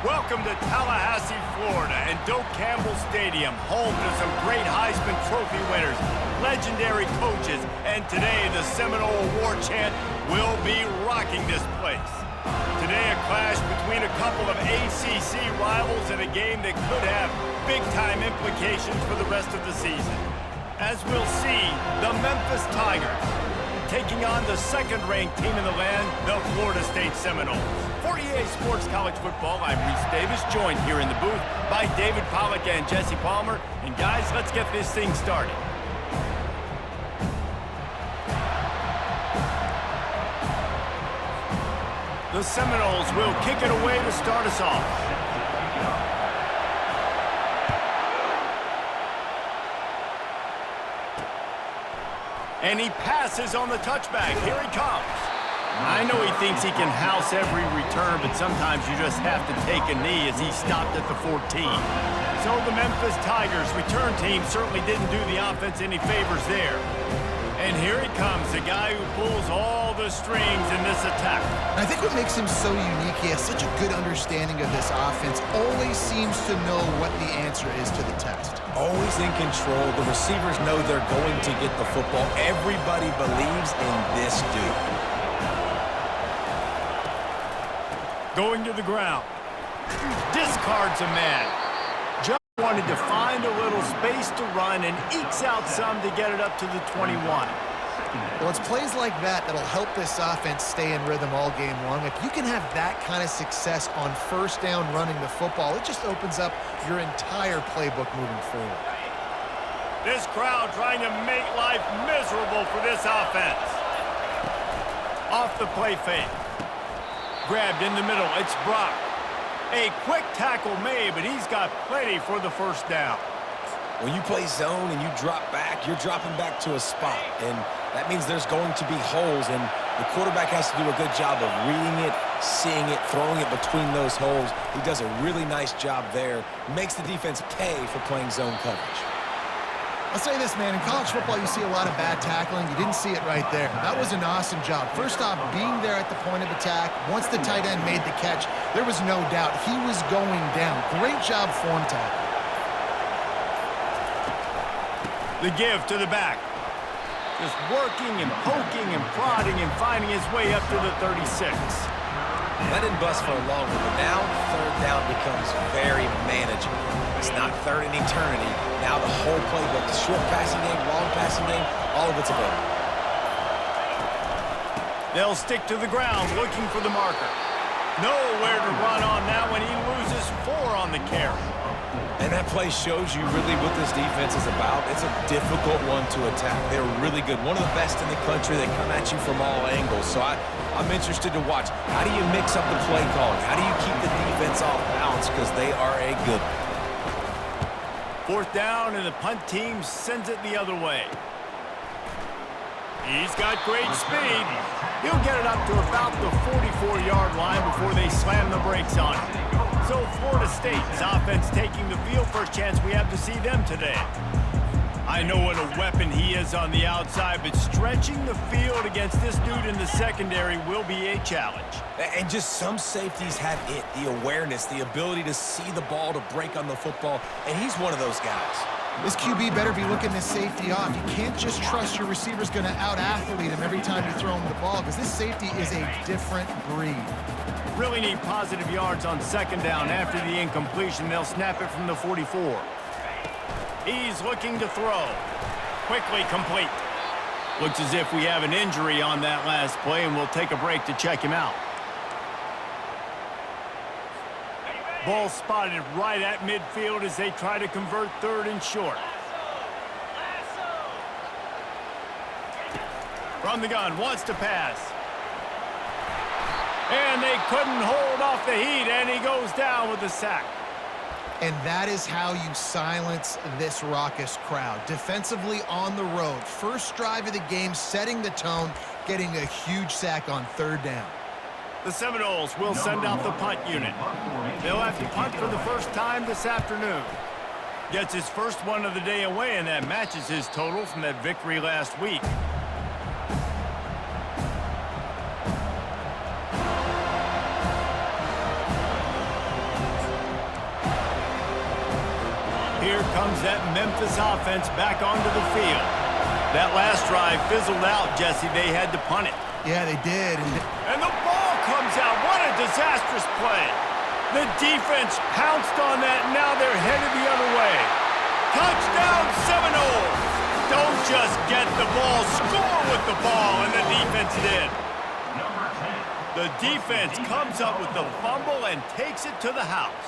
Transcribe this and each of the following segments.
Welcome to Tallahassee, Florida, and Doak Campbell Stadium, home to some great Heisman Trophy winners, legendary coaches, and today the Seminole Award chant will be rocking this place. Today a clash between a couple of ACC rivals in a game that could have big-time implications for the rest of the season. As we'll see, the Memphis Tigers taking on the second-ranked team in the land, the Florida State Seminoles. For EA Sports College Football, I'm Reese Davis, joined here in the booth by David Pollack and Jesse Palmer. And guys, let's get this thing started. The Seminoles will kick it away to start us off. And he passes on the touchback. Here he comes. I know he thinks he can house every return, but sometimes you just have to take a knee as he stopped at the 14. So the Memphis Tigers return team certainly didn't do the offense any favors there. And here he comes, the guy who pulls all the strings in this attack. I think what makes him so unique, he has such a good understanding of this offense, always seems to know what the answer is to the test. Always in control. The receivers know they're going to get the football. Everybody believes in this dude. Going to the ground. Discards a man. Just wanted to find a little space to run and ekes out some to get it up to the 21. Well, it's plays like that that'll help this offense stay in rhythm all game long. If you can have that kind of success on first down running the football, it just opens up your entire playbook moving forward. This crowd trying to make life miserable for this offense. Off the play fake. Grabbed in the middle, it's Brock. A quick tackle made, but he's got plenty for the first down. When you play zone and you drop back, you're dropping back to a spot. And that means there's going to be holes, and the quarterback has to do a good job of reading it, seeing it, throwing it between those holes. He does a really nice job there. Makes the defense pay for playing zone coverage. I'll say this, man, in college football you see a lot of bad tackling. You didn't see it right there. That was an awesome job. First off, being there at the point of attack. Once the tight end made the catch, there was no doubt he was going down. Great job form tackle. The give to the back. Just working and poking and prodding and finding his way up to the 36. That didn't bust for long, but now third down becomes very manageable. It's not third in eternity. Now the whole playbook, the short passing game, long passing game, all of it's available. They'll stick to the ground looking for the marker. Nowhere to run on that when he loses 4 on the carry. And that play shows you really what this defense is about. It's a difficult one to attack. They're really good. One of the best in the country. They come at you from all angles. So I'm interested to watch. How do you mix up the play calling? How do you keep the defense off balance? Because they are a good one. Fourth down, and the punt team sends it the other way. He's got great speed. He'll get it up to about the 44-yard line before they slam the brakes on him. So Florida State's offense taking the field. First chance we have to see them today. I know what a weapon he is on the outside, but stretching the field against this dude in the secondary will be a challenge. And just some safeties have it, the awareness, the ability to see the ball, to break on the football, and he's one of those guys. This QB better be looking this safety off. You can't just trust your receiver's going to out-athlete him every time you throw him the ball, because this safety is a different breed. Really need positive yards on second down. After the incompletion, they'll snap it from the 44. He's looking to throw. Quickly complete. Looks as if we have an injury on that last play, and we'll take a break to check him out. Ball spotted right at midfield as they try to convert third and short. From the gun, wants to pass. And they couldn't hold off the heat, and he goes down with the sack. And that is how you silence this raucous crowd. Defensively on the road. First drive of the game, setting the tone, getting a huge sack on third down. The Seminoles will send out the punt unit. They'll have to punt for the first time this afternoon. Gets his first one of the day away, and that matches his total from that victory last week. comes that Memphis offense back onto the field. That last drive fizzled out, Jesse. They had to punt it. Yeah, they did. And the ball comes out. What a disastrous play. The defense pounced on that, and now they're headed the other way. Touchdown Seminoles! Don't just get the ball, score with the ball, and the defense did. The defense comes up with the fumble and takes it to the house.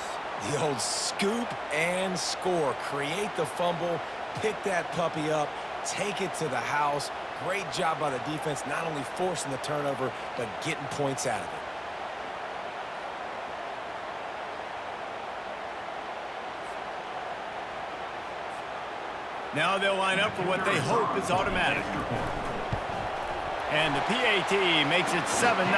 The old scoop and score. Create the fumble, pick that puppy up, take it to the house. Great job by the defense, not only forcing the turnover, but getting points out of it. Now they'll line up for what they hope is automatic. And the PAT makes it 7-0.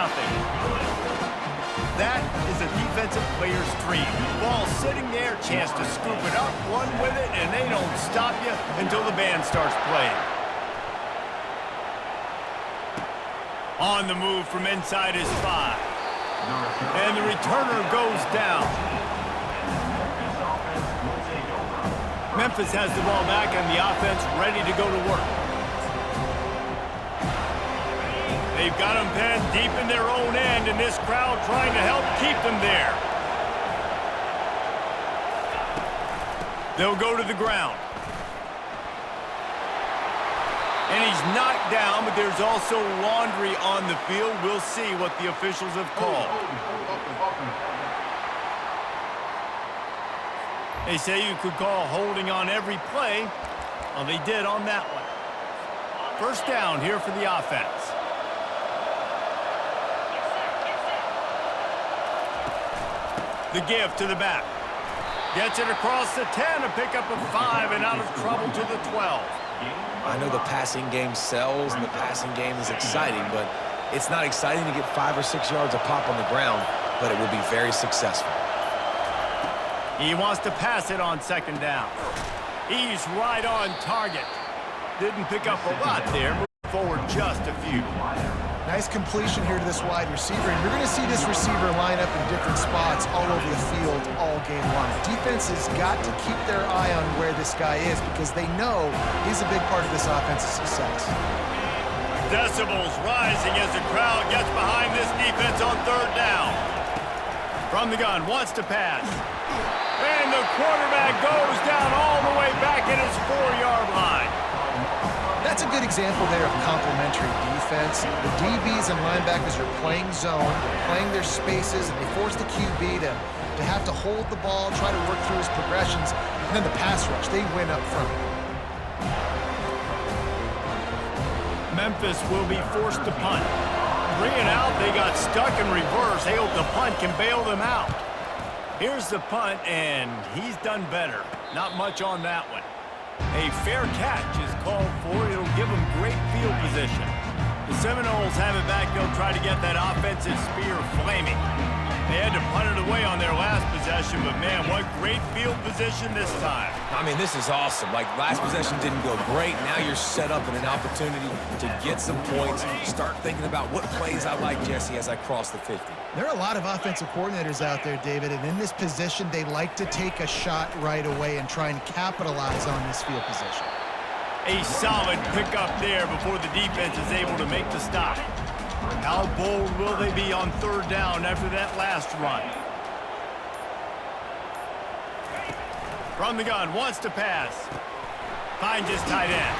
That is a defensive player's dream. Ball sitting there, chance to scoop it up, run with it, and they don't stop you until the band starts playing. On the move from inside his 5. And the returner goes down. Memphiss has the ball back and the offense ready to go to work. They've got them penned deep in their own end, and this crowd trying to help keep them there. They'll go to the ground. And he's knocked down, but there's also laundry on the field. We'll see what the officials have called. They say you could call holding on every play. Well, they did on that one. First down here for the offense. The give to the back. Gets it across the 10, a pickup of 5, and out of trouble to the 12. I know the passing game sells and the passing game is exciting, but it's not exciting to get 5 or 6 yards a pop on the ground, but it will be very successful. He wants to pass it on second down. He's right on target. Didn't pick up a lot there. Moving forward just a few. Nice completion here to this wide receiver, and you're going to see this receiver line up in different spots all over the field all game long. Defense has got to keep their eye on where this guy is because they know he's a big part of this offense's success. Decibels rising as the crowd gets behind this defense on third down. From the gun, wants to pass. And the quarterback goes down all the way back at his 4-yard line. That's a good example there of complementary defense. The DBs and linebackers are playing zone, playing their spaces, and they force the QB to have to hold the ball, try to work through his progressions, and then the pass rush, they win up front. Memphiss will be forced to punt. 3 and out, they got stuck in reverse. They hope the punt can bail them out. Here's the punt, and he's done better. Not much on that one. A fair catch is called for. It'll give them great field position. The Seminoles have it back. They'll try to get that offensive spear flaming. They had to punt it away on their last possession, but man, what great field position this time. I mean, this is awesome. Like, last possession didn't go great. Now you're set up in an opportunity to get some points. Start thinking about what plays I like, Jesse, as I cross the 50. There are a lot of offensive coordinators out there, David, and in this position, they like to take a shot right away and try and capitalize on this field position. A solid pickup there before the defense is able to make the stop. How bold will they be on third down after that last run? From the gun, wants to pass. Finds his tight end.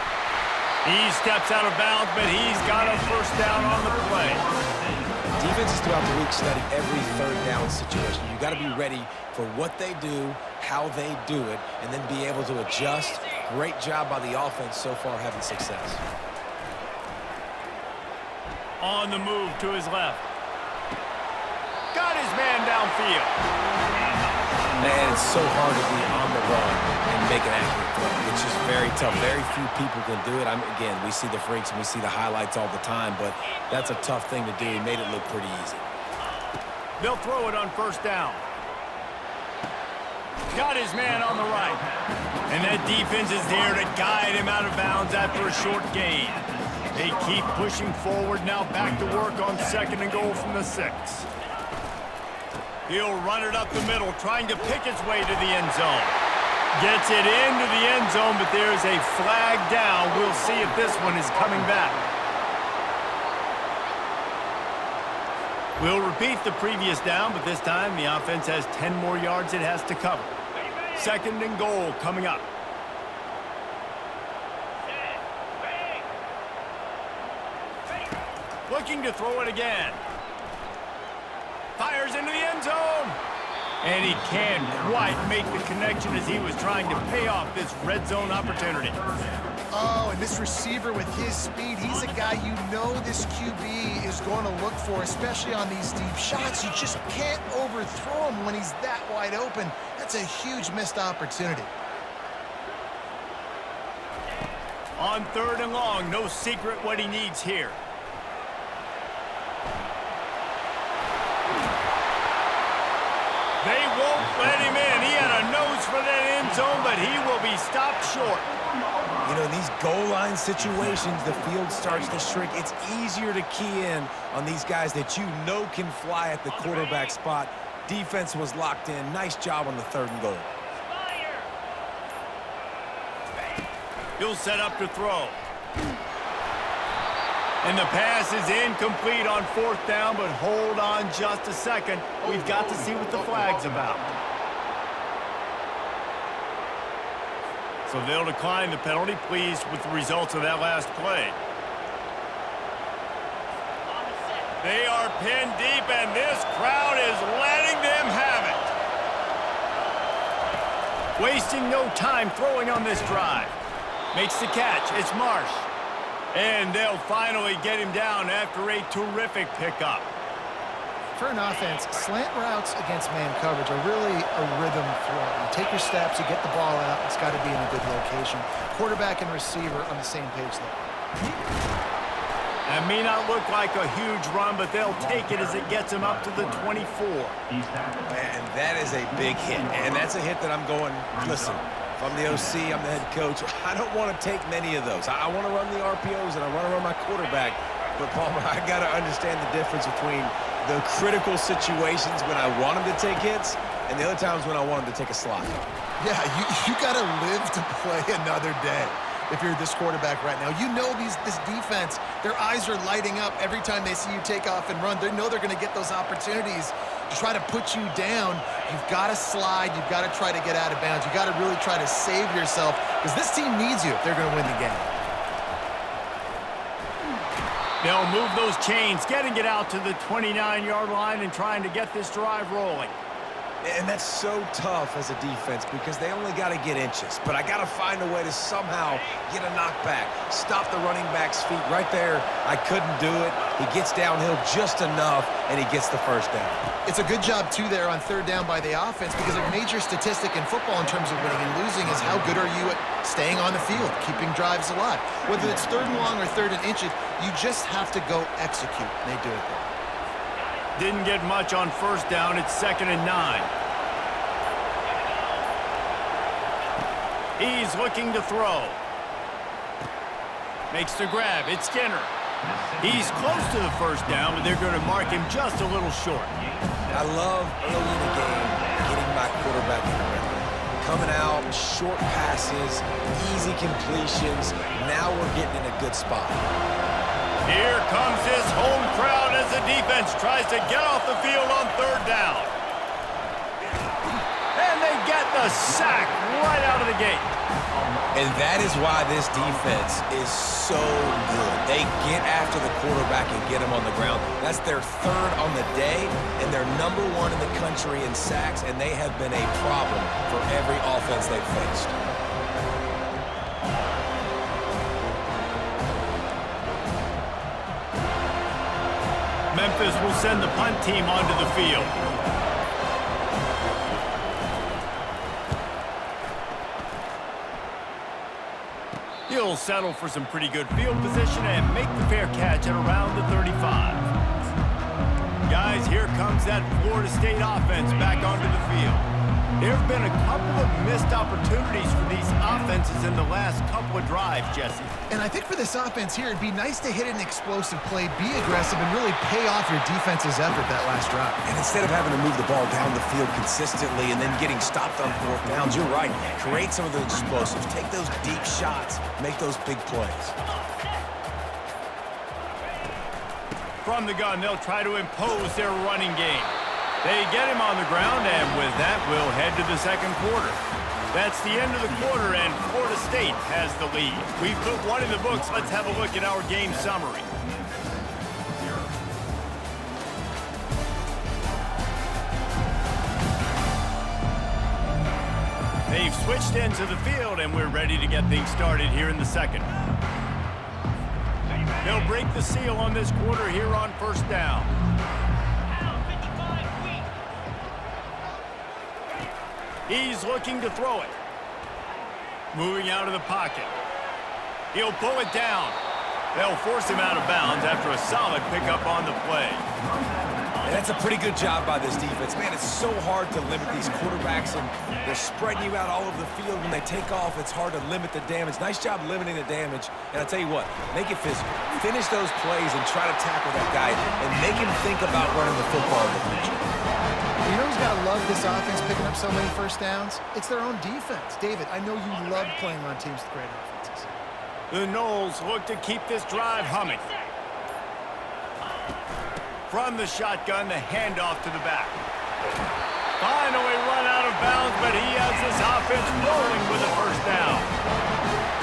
He steps out of bounds, but he's got a first down on the play. Defenses throughout the week study every third down situation. You got to be ready for what they do, how they do it, and then be able to adjust. Great job by the offense so far having success. On the move to his left. Got his man downfield. Man, it's so hard to be on the run and make an accurate throw. It's just very tough. Very few people can do it. Again, we see the freaks and we see the highlights all the time, but that's a tough thing to do. He made it look pretty easy. They'll throw it on first down. Got his man on the right. And that defense is there to guide him out of bounds after a short gain. They keep pushing forward, now back to work on second and goal from the 6. He'll run it up the middle, trying to pick his way to the end zone. Gets it into the end zone, but there's a flag down. We'll see if this one is coming back. We'll repeat the previous down, but this time the offense has 10 more yards it has to cover. 2nd and goal coming up. Looking to throw it again. Fires into the end zone. And he can't quite make the connection as he was trying to pay off this red zone opportunity. Oh, and this receiver with his speed, he's a guy you know this QB is going to look for, especially on these deep shots. You just can't overthrow him when he's that wide open. That's a huge missed opportunity. On 3rd and long, no secret what he needs here. They won't let him in. He had a nose for that end zone, but he will be stopped short. You know, in these goal line situations, the field starts to shrink. It's easier to key in on these guys that you know can fly at the quarterback spot. Defense was locked in. Nice job on the 3rd and goal. He'll set up to throw. And the pass is incomplete on 4th down, but hold on just a second. We've got to see what the flag's about. So they'll decline the penalty, pleased with the results of that last play. They are pinned deep, and this crowd is letting them have it. Wasting no time throwing on this drive. Makes the catch. It's Marsh. And they'll finally get him down after a terrific pickup. For an offense, slant routes against man coverage are really a rhythm throw. You take your steps, you get the ball out, it's got to be in a good location. Quarterback and receiver on the same page there. That may not look like a huge run, but they'll take it as it gets them up to the 24. Man, that is a big hit. And that's a hit that I'm going, listen, if I'm the OC, I'm the head coach, I don't want to take many of those. I want to run the RPOs and I want to run my quarterback. But, Palmer, I got to understand the difference between the critical situations when I want him to take hits and the other times when I want him to take a slot. Yeah, you got to live to play another day. If you're this quarterback right now, you know this defense, their eyes are lighting up every time they see you take off and run. They know they're going to get those opportunities to try to put you down. You've got to slide. You've got to try to get out of bounds. You've got to really try to save yourself because this team needs you if they're going to win the game. They'll move those chains, getting it out to the 29-yard line and trying to get this drive rolling. And that's so tough as a defense because they only got to get inches. But I got to find a way to somehow get a knockback, stop the running back's feet. Right there, I couldn't do it. He gets downhill just enough, and he gets the 1st down. It's a good job, too, there on 3rd down by the offense because a major statistic in football in terms of winning and losing is how good are you at staying on the field, keeping drives alive. Whether it's 3rd and long or 3rd and inches, you just have to go execute, and they do it there. Didn't get much on 1st down. It's 2nd and 9. He's looking to throw. Makes the grab. It's Skinner. He's close to the 1st down, but they're going to mark him just a little short. I love early in the game getting my quarterback in the rhythm. Coming out, short passes, easy completions. Now we're getting in a good spot. Here comes this home crowd as the defense tries to get off the field on 3rd down. And they get the sack right out of the gate. And that is why this defense is so good. They get after the quarterback and get him on the ground. That's their 3rd on the day, and they're #1 in the country in sacks, and they have been a problem for every offense they've faced. Memphis will send the punt team onto the field. He'll settle for some pretty good field position and make the fair catch at around the 35. Guys, here comes that Florida State offense back onto the field. There have been a couple of missed opportunities for these offenses in the last couple of drives, Jesse. And I think for this offense here, it'd be nice to hit an explosive play, be aggressive, and really pay off your defense's effort that last drive. And instead of having to move the ball down the field consistently and then getting stopped on fourth downs, you're right. Create some of those explosives. Take those deep shots. Make those big plays. From the gun, they'll try to impose their running game. They get him on the ground, and with that, we'll head to the second quarter. That's the end of the quarter, and Florida State has the lead. We've put one in the books. Let's have a look at our game summary. They've switched ends of the field, and we're ready to get things started here in the second. They'll break the seal on this quarter here on first down. He's looking to throw it. Moving out of the pocket. He'll pull it down. They'll force him out of bounds after a solid pickup on the play. And that's a pretty good job by this defense. Man, it's so hard to limit these quarterbacks, and they're spreading you out all over the field. When they take off, it's hard to limit the damage. Nice job limiting the damage. And I'll tell you what, make it physical. Finish those plays and try to tackle that guy and make him think about running the football in the future. You know who's got to love this offense picking up so many first downs? It's their own defense. David, I know you love playing on teams with great offenses. The Noles look to keep this drive humming. From the shotgun, the handoff to the back. Finally run out of bounds, but he has this offense rolling with a first down.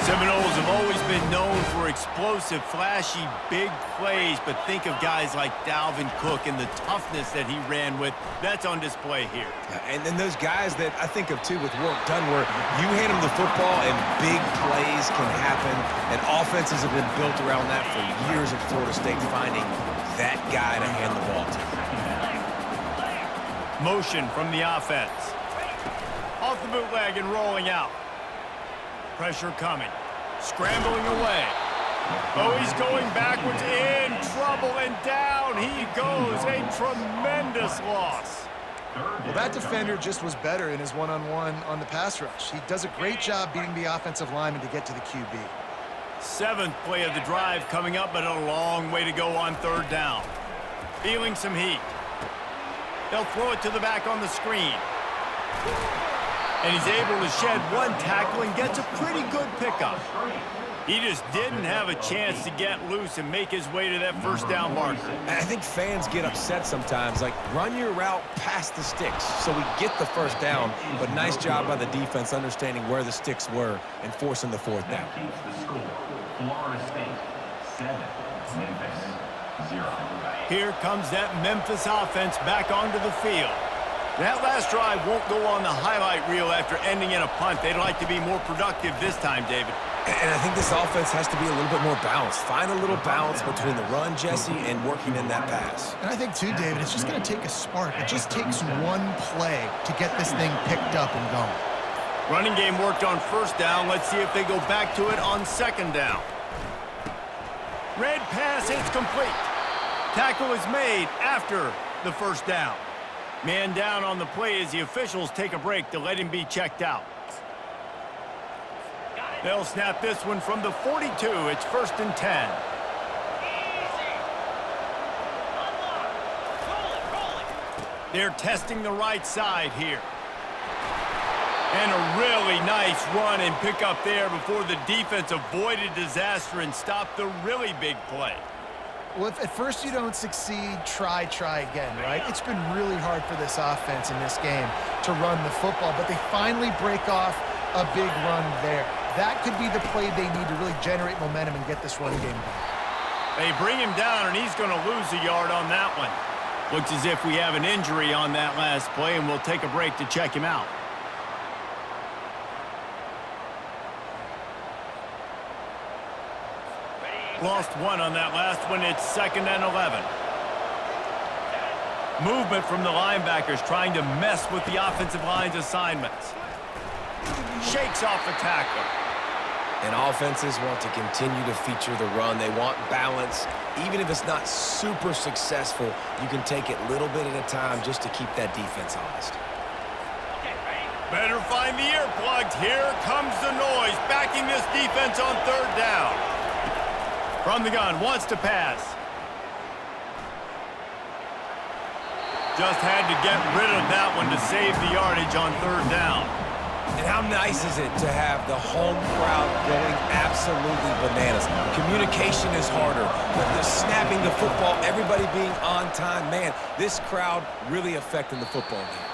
Seminoles have always been known for explosive, flashy, big plays, but think of guys like Dalvin Cook and the toughness that he ran with. That's on display here. And then those guys that I think of, too, with work done, where you hand them the football and big plays can happen, and offenses have been built around that for years at Florida State, finding that guy to hand the ball to. Motion from the offense. Off the bootleg and rolling out. Pressure coming. Scrambling away. Oh, he's going backwards. In trouble and down he goes. A tremendous loss. Well, that defender just was better in his one-on-one on the pass rush. He does a great job beating the offensive lineman to get to the QB. Seventh play of the drive coming up, but a long way to go on third down. Feeling some heat. They'll throw it to the back on the screen. And he's able to shed one tackle and gets a pretty good pickup. He just didn't have a chance to get loose and make his way to that first down marker. I think fans get upset sometimes, like, run your route past the sticks so we get the first down, but nice job by the defense understanding where the sticks were and forcing the fourth down. Florida State 7, Memphiss 0. Here comes that Memphis offense back onto the field. That last drive won't go on the highlight reel after ending in a punt. They'd like to be more productive this time, David. And I think this offense has to be a little bit more balanced. Find a little balance between the run, Jesse, and working in that pass. And I think, too, David, it's just going to take a spark. It just takes one play to get this thing picked up and going. Running game worked on first down. Let's see if they go back to it on second down. Red pass, it's complete. Tackle is made after the first down. Man down on the play as the officials take a break to let him be checked out. They'll snap this one from the 42. It's 1st and 10. They're testing the right side here. And a really nice run and pick up there before the defense avoided disaster and stopped the really big play. Well, if at first you don't succeed, try again, right? It's been really hard for this offense in this game to run the football, but they finally break off a big run there. That could be the play they need to really generate momentum and get this running game going. They bring him down, and he's going to lose a yard on that one. Looks as if we have an injury on that last play, and we'll take a break to check him out. Lost one on that last one. It's 2nd and 11. Movement from the linebackers trying to mess with the offensive line's assignments. Shakes off the tackle. And offenses want to continue to feature the run. They want balance. Even if it's not super successful, you can take it little bit at a time just to keep that defense honest. Better find the earplugs. Here comes the noise, backing this defense on third down. From the gun, wants to pass. Just had to get rid of that one to save the yardage on third down. And how nice is it to have the home crowd going absolutely bananas? Communication is harder, but the snapping the football, everybody being on time, man, this crowd really affecting the football game.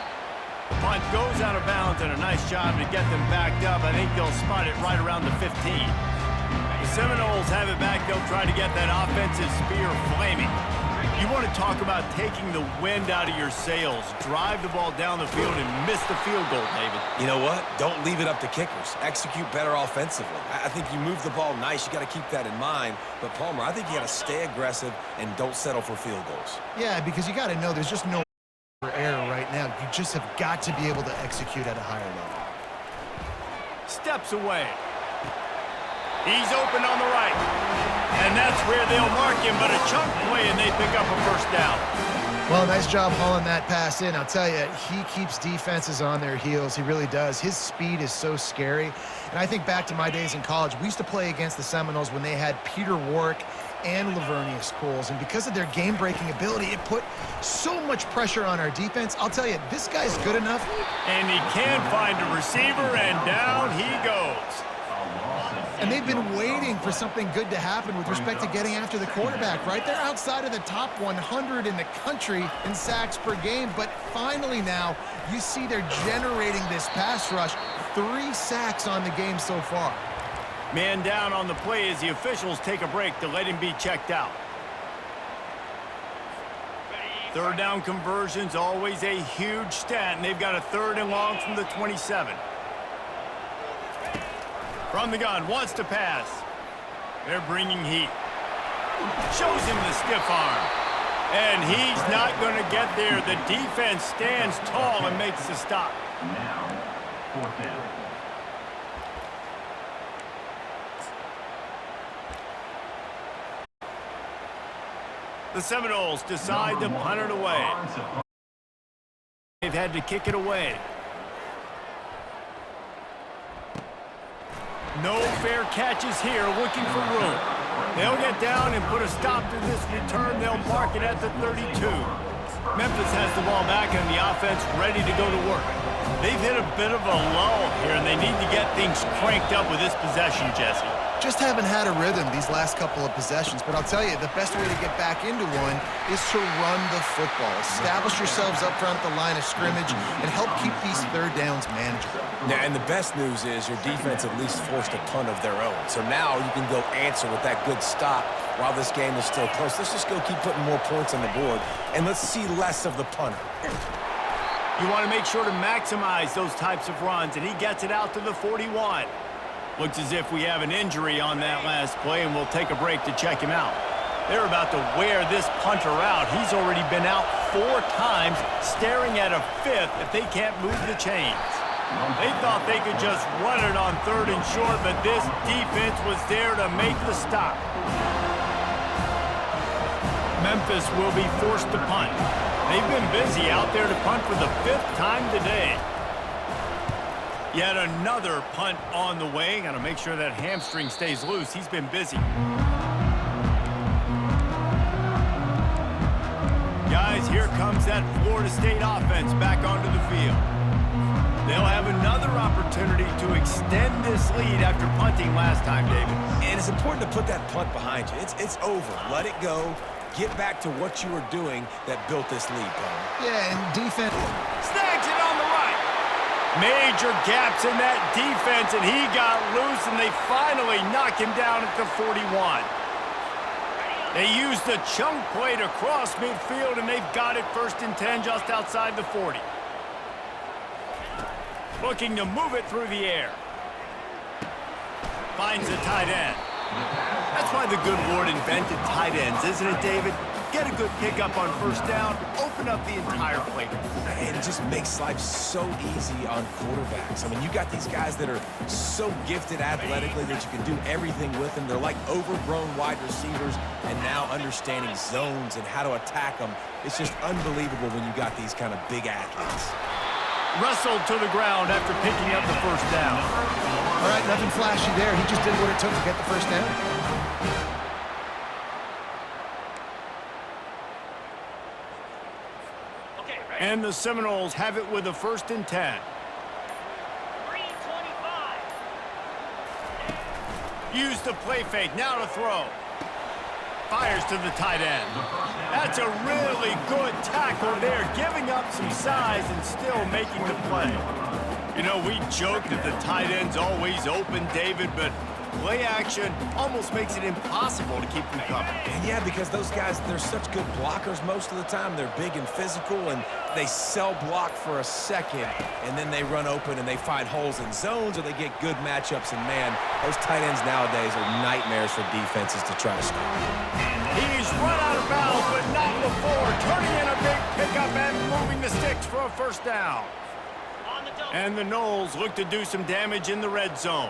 The punt goes out of bounds, and a nice job to get them backed up. I think they'll spot it right around the 15. The Seminoles have it back. They'll try to get that offensive spear flaming. You want to talk about taking the wind out of your sails. Drive the ball down the field and miss the field goal, David. You know what? Don't leave it up to kickers. Execute better offensively. I think you move the ball nice. You got to keep that in mind. But, Palmer, I think you got to stay aggressive and don't settle for field goals. Yeah, because you got to know there's just no error right now. You just have got to be able to execute at a higher level. Steps away. He's open on the right. And that's where they'll mark him, but a chunk play, and they pick up a first down. Well, nice job hauling that pass in. I'll tell you, he keeps defenses on their heels. He really does. His speed is so scary. And I think back to my days in college. We used to play against the Seminoles when they had Peter Warwick and Lavernius Coles. And because of their game-breaking ability, it put so much pressure on our defense. I'll tell you, this guy's good enough. And he can find a receiver, and down he goes. And they've been waiting for something good to happen with respect to getting after the quarterback, right? They're outside of the top 100 in the country in sacks per game, but finally now you see they're generating this pass rush. 3 sacks on the game so far. Man down on the play as the officials take a break to let him be checked out. Third down conversion's always a huge stat, and they've got a 3rd and long from the 27. From the gun, wants to pass. They're bringing heat. Shows him the stiff arm. And he's not going to get there. The defense stands tall and makes the stop. Now, 4th down. The Seminoles decide to punt it away. They've had to kick it away. No fair catches here, looking for room. They'll get down and put a stop to this return. They'll mark it at the 32. Memphiss has the ball back and the offense ready to go to work. They've hit a bit of a lull here, and they need to get things cranked up with this possession, Jesse. Just haven't had a rhythm these last couple of possessions, but I'll tell you, the best way to get back into one is to run the football. Establish yourselves up front at the line of scrimmage and help keep these 3rd downs manageable. Yeah, and the best news is your defense at least forced a punt of their own. So now you can go answer with that good stop while this game is still close. Let's just go keep putting more points on the board, and let's see less of the punter. You want to make sure to maximize those types of runs, and he gets it out to the 41. Looks as if we have an injury on that last play, and we'll take a break to check him out. They're about to wear this punter out. He's already been out 4 times, staring at a 5th if they can't move the chains. They thought they could just run it on 3rd and short, but this defense was there to make the stop. Memphiss will be forced to punt. They've been busy out there to punt for the 5th time today. Yet another punt on the way. Got to make sure that hamstring stays loose. He's been busy. Guys, here comes that Florida State offense back onto the field. They'll have another opportunity to extend this lead after punting last time, David. And it's important to put that punt behind you. It's over. Let it go. Get back to what you were doing that built this lead, Palmer. Yeah, and defense. Snags it on the right. Major gaps in that defense, and he got loose, and they finally knock him down at the 41. They used the chunk play to cross midfield, and they've got it 1st and 10 just outside the 40. Looking to move it through the air. Finds a tight end. That's why the good Lord invented tight ends, isn't it, David? Get a good pickup on 1st down, open up the entire playbook. And it just makes life so easy on quarterbacks. I mean, you got these guys that are so gifted athletically that you can do everything with them. They're like overgrown wide receivers, and now understanding zones and how to attack them. It's just unbelievable when you got these kind of big athletes. wrestled to the ground after picking up the first down. All right, nothing flashy there. He just did what it took to get the first down. And the Seminoles have it with a 1st and 10. 3:25. Use the play fake, now to throw. Fires to the tight end. That's a really good tackle there, giving up some size and still making the play. You know, we joke that the tight end's always open, David, but play action almost makes it impossible to keep them covered. And yeah, because those guys, they're such good blockers most of the time. They're big and physical, and they sell block for a second, and then they run open and they find holes in zones, or they get good matchups. And man, those tight ends nowadays are nightmares for defenses to try to stop. He's run out of bounds, but not before. Turning in a big pickup and moving the sticks for a 1st down. And the Noles look to do some damage in the red zone.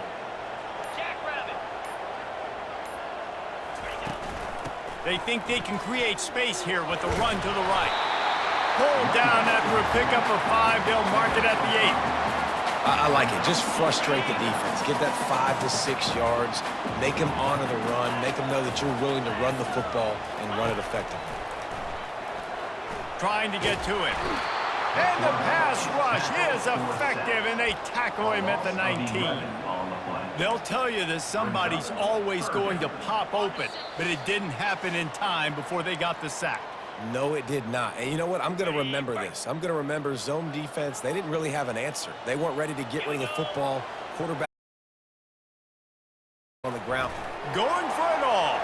They think they can create space here with a run to the right. Pulled down after a pickup of 5. They'll mark it at the 8. I like it. Just frustrate the defense. Give that 5 to 6 yards. Make them honor the run. Make them know that you're willing to run the football and run it effectively. Trying to get to it. And the pass rush is effective, and they tackle him at the 19. They'll tell you that somebody's always going to pop open, but it didn't happen in time before they got the sack. No, it did not. And you know what? I'm going to remember this. I'm going to remember zone defense. They didn't really have an answer. They weren't ready to get rid of the football. Quarterback on the ground. Going for it all.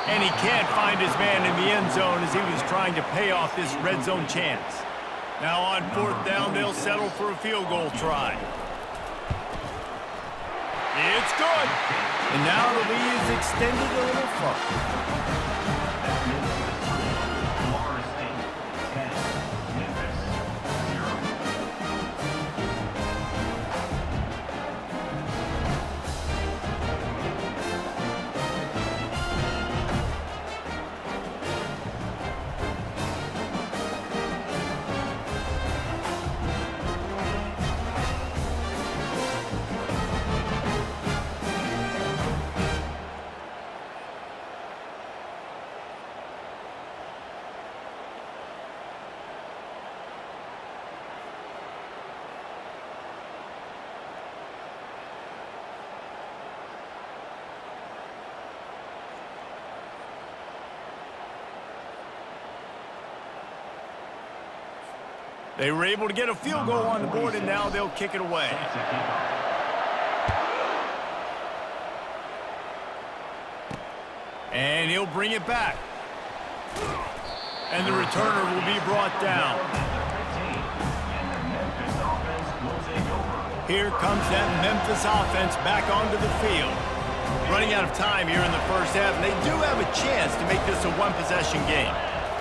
And he can't find his man in the end zone as he was trying to pay off this red zone chance. Now on 4th down, they'll settle for a field goal try. It's good. And now the lead is extended a little further. Florida State 10, Memphis 0. They were able to get a field goal on the board, and now they'll kick it away. And he'll bring it back. And the returner will be brought down. Here comes that Memphis offense back onto the field. Running out of time here in the first half, and they do have a chance to make this a one-possession game.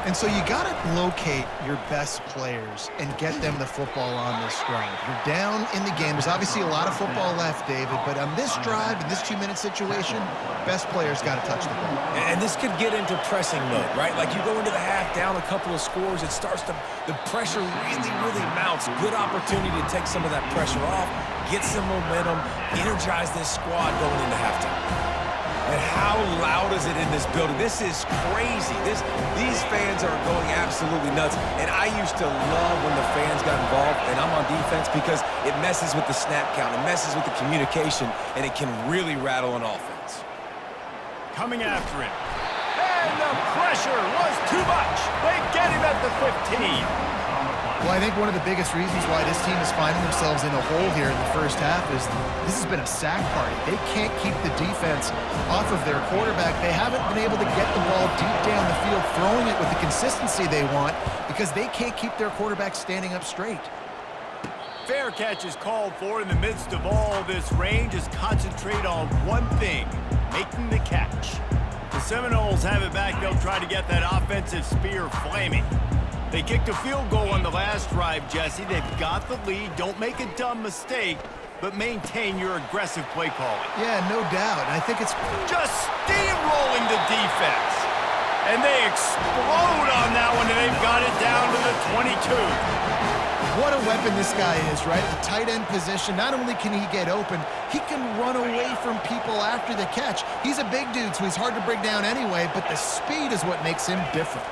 And so you got to locate your best players and get them the football on this drive. You're down in the game. There's obviously a lot of football left, David, but on this drive, in this 2-minute situation, best players got to touch the ball. And this could get into pressing mode, right? Like you go into the half down a couple of scores, it starts to, the pressure really mounts. Good opportunity to take some of that pressure off, get some momentum, energize this squad going into halftime. And how loud is it in this building? This is crazy. These fans are going absolutely nuts. And I used to love when the fans got involved, and I'm on defense, because it messes with the snap count, it messes with the communication, and it can really rattle an offense. Coming after him. And the pressure was too much. They get him at the 15. Well, I think one of the biggest reasons why this team is finding themselves in a hole here in the first half is this has been a sack party. They can't keep the defense off of their quarterback. They haven't been able to get the ball deep down the field, throwing it with the consistency they want, because they can't keep their quarterback standing up straight. Fair catch is called for in the midst of all this rain. Just concentrate on one thing, making the catch. The Seminoles have it back. They'll try to get that offensive spear flaming. They kicked a field goal on the last drive, Jesse. They've got the lead. Don't make a dumb mistake, but maintain your aggressive play calling. Yeah, no doubt. I think it's just steamrolling the defense. And they explode on that one, and they've got it down to the 22. What a a weapon this guy is, right? The tight end position, not only can he get open, he can run away from people after the catch. He's a big dude, so he's hard to bring down anyway, but the speed is what makes him different.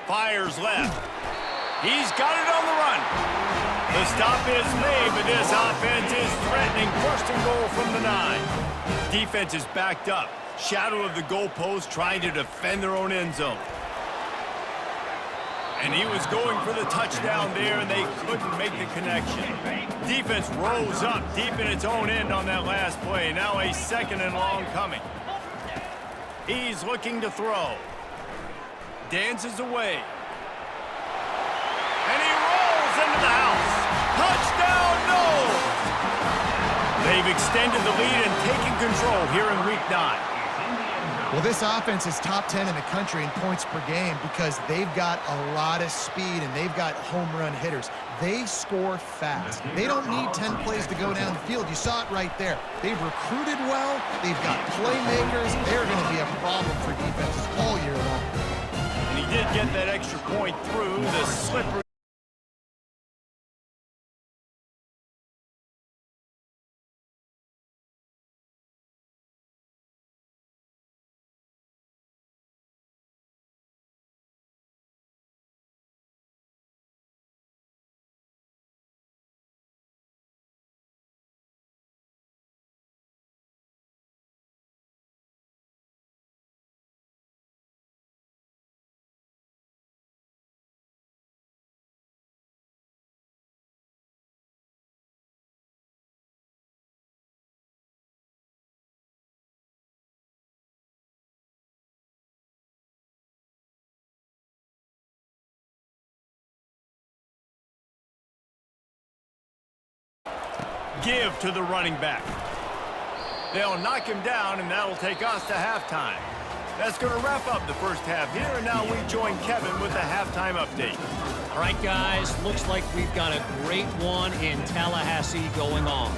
Fires left. He's got it on the run. The stop is made, but this offense is threatening first and goal from the 9. Defense is backed up. Shadow of the goalpost trying to defend their own end zone. And he was going for the touchdown there, and they couldn't make the connection. Defense rose up deep in its own end on that last play. Now a 2nd and long coming. He's looking to throw. Dances away. And he rolls into the house. Touchdown, Knowles! They've extended the lead and taken control here in Week 9. Well, this offense is top 10 in the country in points per game because they've got a lot of speed and they've got home run hitters. They score fast. They don't need 10 plays to go downfield. You saw it right there. They've recruited well. They've got playmakers. They're going to be a problem for defenses all year long. And he did get that extra point through the slippery. Give to the running back. They'll knock him down, and that'll take us to halftime. That's going to wrap up the first half here, and now we join Kevin with the halftime update. All right, guys, looks like we've got a great one in Tallahassee going on.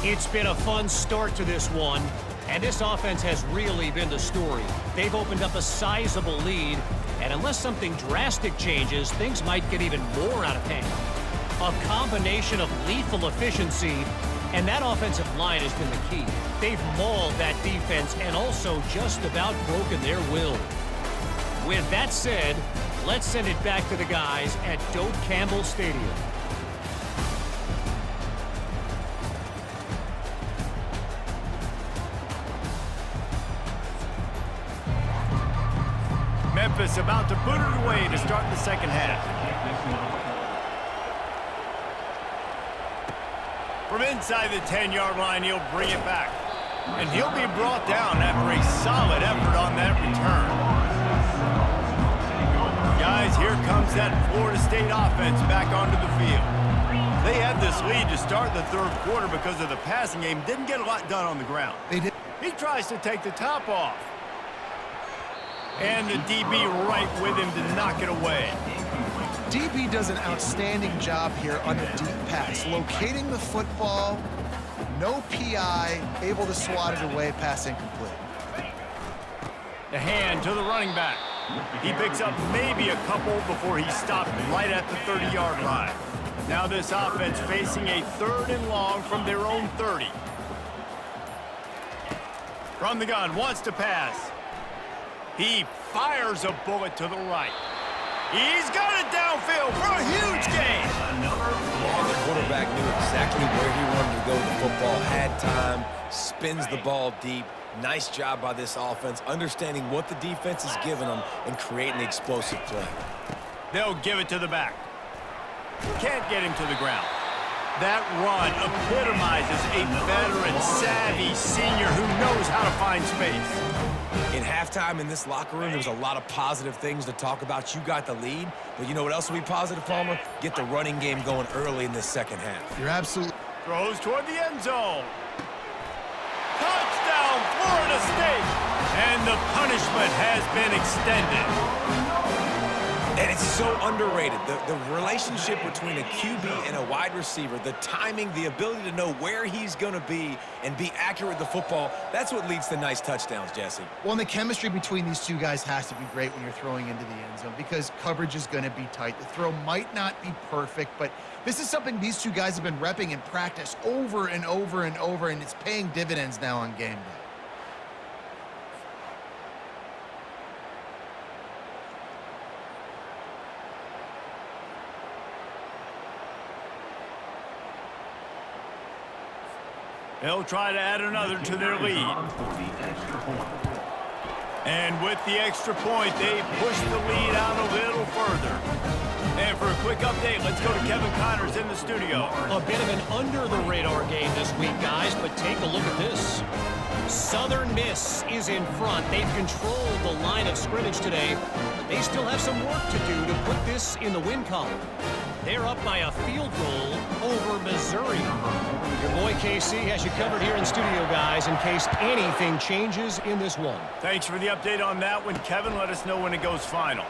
It's been a fun start to this one, and this offense has really been the story. They've opened up a sizable lead, and unless something drastic changes, things might get even more out of hand. A combination of lethal efficiency, and that offensive line has been the key. They've mauled that defense and also just about broken their will. With that said, let's send it back to the guys at Doak Campbell Stadium. Memphiss about to put it away to start the second half. From inside the 10-yard line, he'll bring it back. And he'll be brought down after a solid effort on that return. Guys, here comes that Florida State offense back onto the field. They had this lead to start the third quarter because of the passing game. Didn't get a lot done on the ground. They did. He tries to take the top off. And the DB right with him to knock it away. DB does an outstanding job here on the deep pass, locating the football, no PI, able to swat it away, pass incomplete. The hand to the running back. He picks up maybe a couple before he stopped right at the 30-yard line. Now this offense facing a 3rd and long from their own 30. From the gun, wants to pass. He fires a bullet to the right. He's got it downfield for a huge gain. And the quarterback knew exactly where he wanted to go with the football, had time, spins the ball deep. Nice job by this offense, understanding what the defense is giving them and creating the explosive play. They'll give it to the back. Can't get him to the ground. That run epitomizes a veteran, savvy senior who knows how to find space. In halftime in this locker room, there was a lot of positive things to talk about. You got the lead, but you know what else will be positive, Palmer? Get the running game going early in this second half. You're absolutely... Throws toward the end zone. Touchdown, Florida State! And the punishment has been extended. And it's so underrated. The relationship between a QB and a wide receiver, the timing, the ability to know where he's going to be and be accurate with the football, that's what leads to nice touchdowns, Jesse. Well, and the chemistry between these two guys has to be great when you're throwing into the end zone because coverage is going to be tight. The throw might not be perfect, but this is something these two guys have been repping in practice over and over and over, and it's paying dividends now on game day. They'll try to add another to their lead. And with the extra point, they push the lead out a little further. And for a quick update, let's go to Kevin Connors in the studio. A bit of an under-the-radar game this week, guys, but take a look at this. Southern Miss is in front. They've controlled the line of scrimmage today, but they still have some work to do to put this in the win column. They're up by a field goal over Missouri. Your boy KC has you covered here in studio, guys, in case anything changes in this one. Thanks for the update on that one, Kevin. Let us know when it goes final.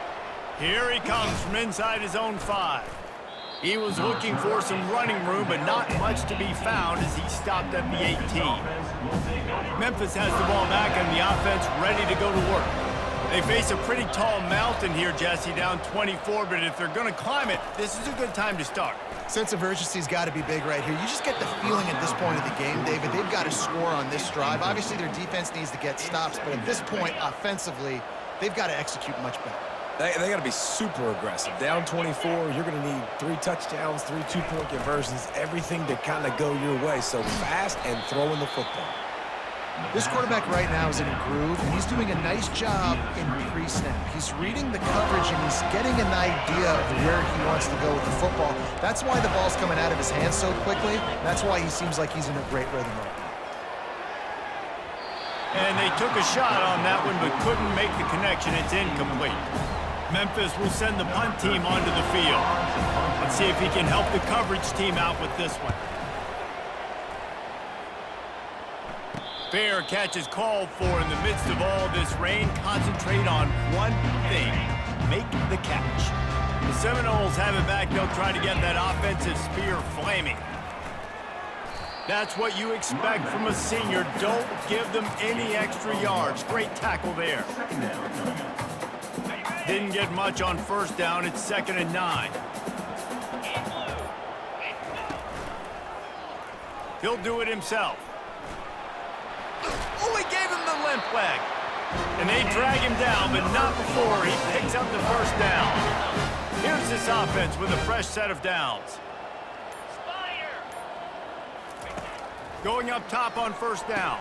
Here he comes from inside his own 5. He was looking for some running room, but not much to be found as he stopped at the 18. Memphiss has the ball back and the offense ready to go to work. They face a pretty tall mountain here, Jesse, down 24, but if they're going to climb it, this is a good time to start. Sense of urgency's got to be big right here. You just get the feeling at this point of the game, David, they've got to score on this drive. Obviously, their defense needs to get stops, but at this point, offensively, they've got to execute much better. They got to be super aggressive. Down 24, you're going to need 3 touchdowns, 3 two-point conversions, everything to kind of go your way. So fast and throwing the football. This quarterback right now is in a groove, and he's doing a nice job in pre-snap. He's reading the coverage, and he's getting an idea of where he wants to go with the football. That's why the ball's coming out of his hands so quickly. That's why he seems like he's in a great rhythm right now. And they took a shot on that one, but couldn't make the connection. It's incomplete. Memphiss will send the punt team onto the field. Let's see if he can help the coverage team out with this one. Fair catch is called for in the midst of all this rain. Concentrate on one thing. Make the catch. The Seminoles have it back. They'll try to get that offensive spear flaming. That's what you expect from a senior. Don't give them any extra yards. Great tackle there. Didn't get much on first down. It's 2nd and 9. He'll do it himself. Oh, he gave him the limp leg. And they drag him down, but not before he picks up the first down. Here's this offense with a fresh set of downs. Going up top on first down.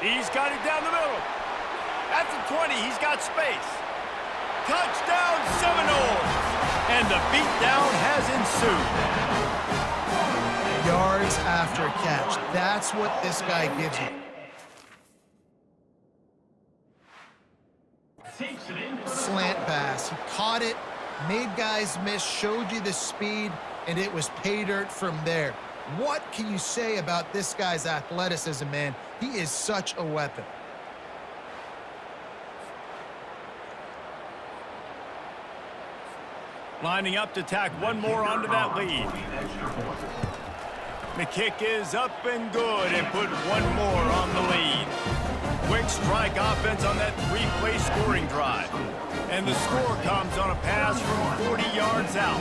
He's got it down the middle. At the 20, he's got space. Touchdown, Seminoles! And the beatdown has ensued. Yards after catch. That's what this guy gives you. Slant pass. He caught it, made guys miss, showed you the speed, and it was pay dirt from there. What can you say about this guy's athleticism, man? He is such a weapon. Lining up to tack one more onto that lead. The kick is up and good and put one more on the lead. Quick strike offense on that 3-play scoring drive. And the score comes on a pass from 40 yards out.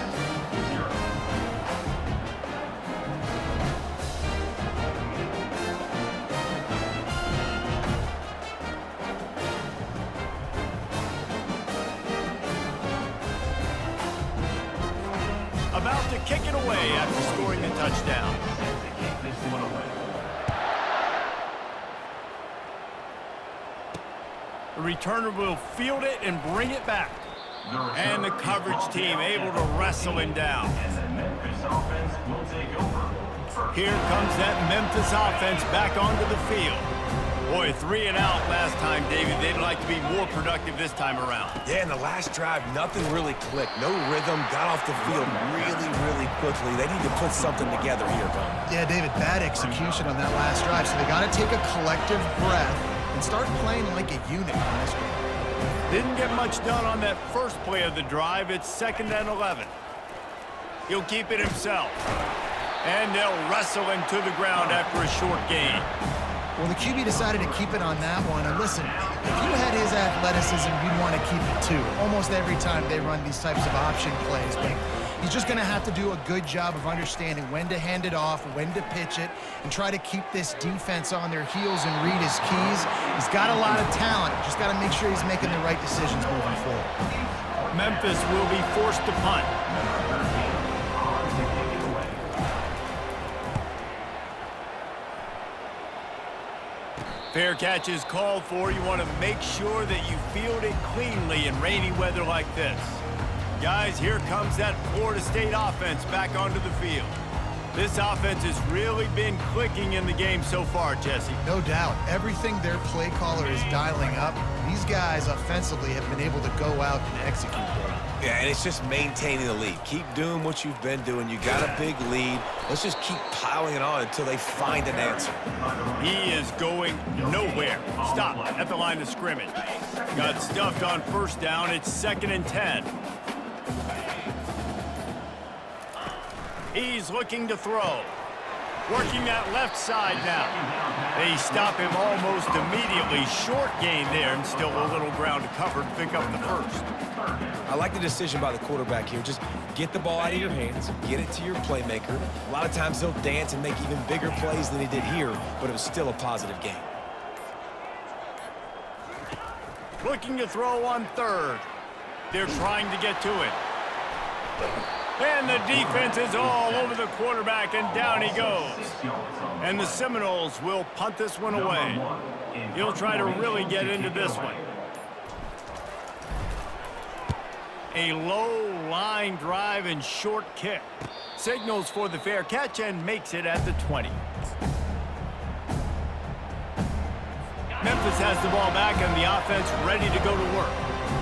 About to kick it away after scoring the touchdown. The returner will field it and bring it back. And the coverage team able to wrestle him down. Here comes that Memphiss offense back onto the field. Boy, 3 and out last time, David. They'd like to be more productive this time around. Yeah, in the last drive, nothing really clicked. No rhythm, got off the field really quickly. They need to put something together here, Tom. Yeah, David, bad execution on that last drive, so they got to take a collective breath and start playing like a unit on this one. Didn't get much done on that first play of the drive. It's 2nd and 11. He'll keep it himself. And they'll wrestle him to the ground after a short gain. Well, the QB decided to keep it on that one. And listen, if you had his athleticism, you'd want to keep it too. Almost every time they run these types of option plays. But he's just going to have to do a good job of understanding when to hand it off, when to pitch it, and try to keep this defense on their heels and read his keys. He's got a lot of talent. Just got to make sure he's making the right decisions moving forward. Memphis will be forced to punt. Fair catch is called for. You want to make sure that you field it cleanly in rainy weather like this. Guys, here comes that Florida State offense back onto the field. This offense has really been clicking in the game so far, Jesse. No doubt. Everything their play caller is dialing up, these guys offensively have been able to go out and execute there. Yeah, and it's just maintaining the lead. Keep doing what you've been doing. You got a big lead. Let's just keep piling it on until they find an answer. He is going nowhere. Stop at the line of scrimmage. Got stuffed on 1st down. It's 2nd and 10. He's looking to throw. Working that left side now. They stop him almost immediately. Short gain there and still a little ground to cover to pick up the 1st. I like the decision by the quarterback here. Just get the ball out of your hands, get it to your playmaker. A lot of times he'll dance and make even bigger plays than he did here, but it was still a positive game. Looking to throw on 3rd. They're trying to get to it. And the defense is all over the quarterback, and down he goes. And the Seminoles will punt this one away. He'll try to really get into this one. A low line drive and short kick. Signals for the fair catch and makes it at the 20. Memphis has the ball back and the offense ready to go to work.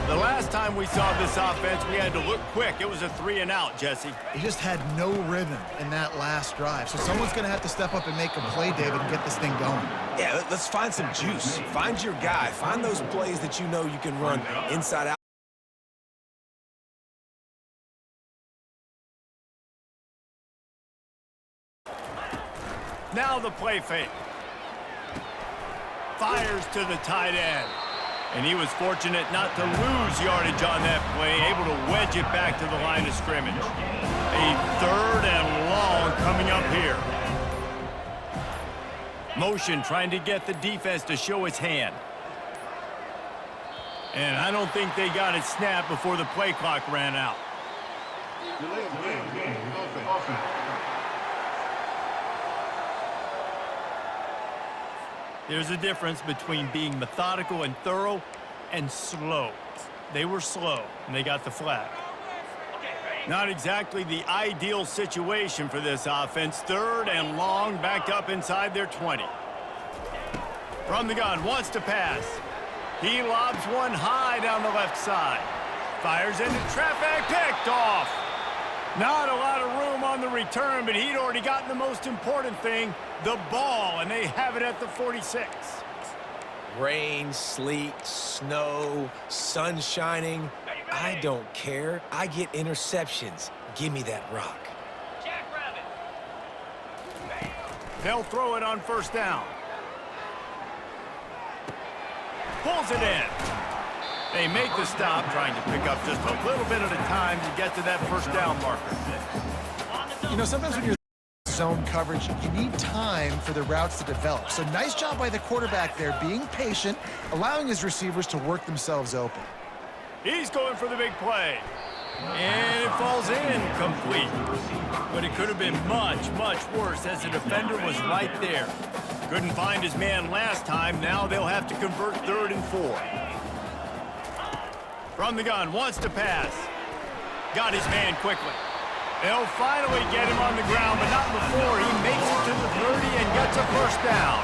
The last time we saw this offense, we had to look quick. It was a 3-and-out, Jesse. He just had no rhythm in that last drive. So someone's going to have to step up and make a play, David, and get this thing going. Yeah, let's find some juice. Find your guy. Find those plays that you know you can run inside out. Now the play fake. Fires to the tight end. And he was fortunate not to lose yardage on that play, able to wedge it back to the line of scrimmage. A 3rd and long coming up here. Motion trying to get the defense to show its hand. And I don't think they got it snapped before the play clock ran out. There's a difference between being methodical and thorough and slow. They were slow, and they got the flag. Not exactly the ideal situation for this offense. 3rd and long, backed up inside their 20. From the gun, wants to pass. He lobs one high down the left side. Fires into traffic, picked off. Not a lot of room on the return, but he'd already gotten the most important thing, the ball, and they have it at the 46. Rain, sleet, snow, sun shining. I don't care. I get interceptions. Give me that rock. They'll throw it on 1st down. Pulls it in. They make the stop, trying to pick up just a little bit at a time to get to that 1st down marker. You know, sometimes when you're zone coverage, you need time for the routes to develop. So nice job by the quarterback there, being patient, allowing his receivers to work themselves open. He's going for the big play. And it falls in complete. But it could have been much, much worse as the defender was right there. Couldn't find his man last time. Now they'll have to convert 3rd and 4. From the gun, wants to pass. Got his man quickly. They'll finally get him on the ground, but not before he makes it to the 30 and gets a 1st down.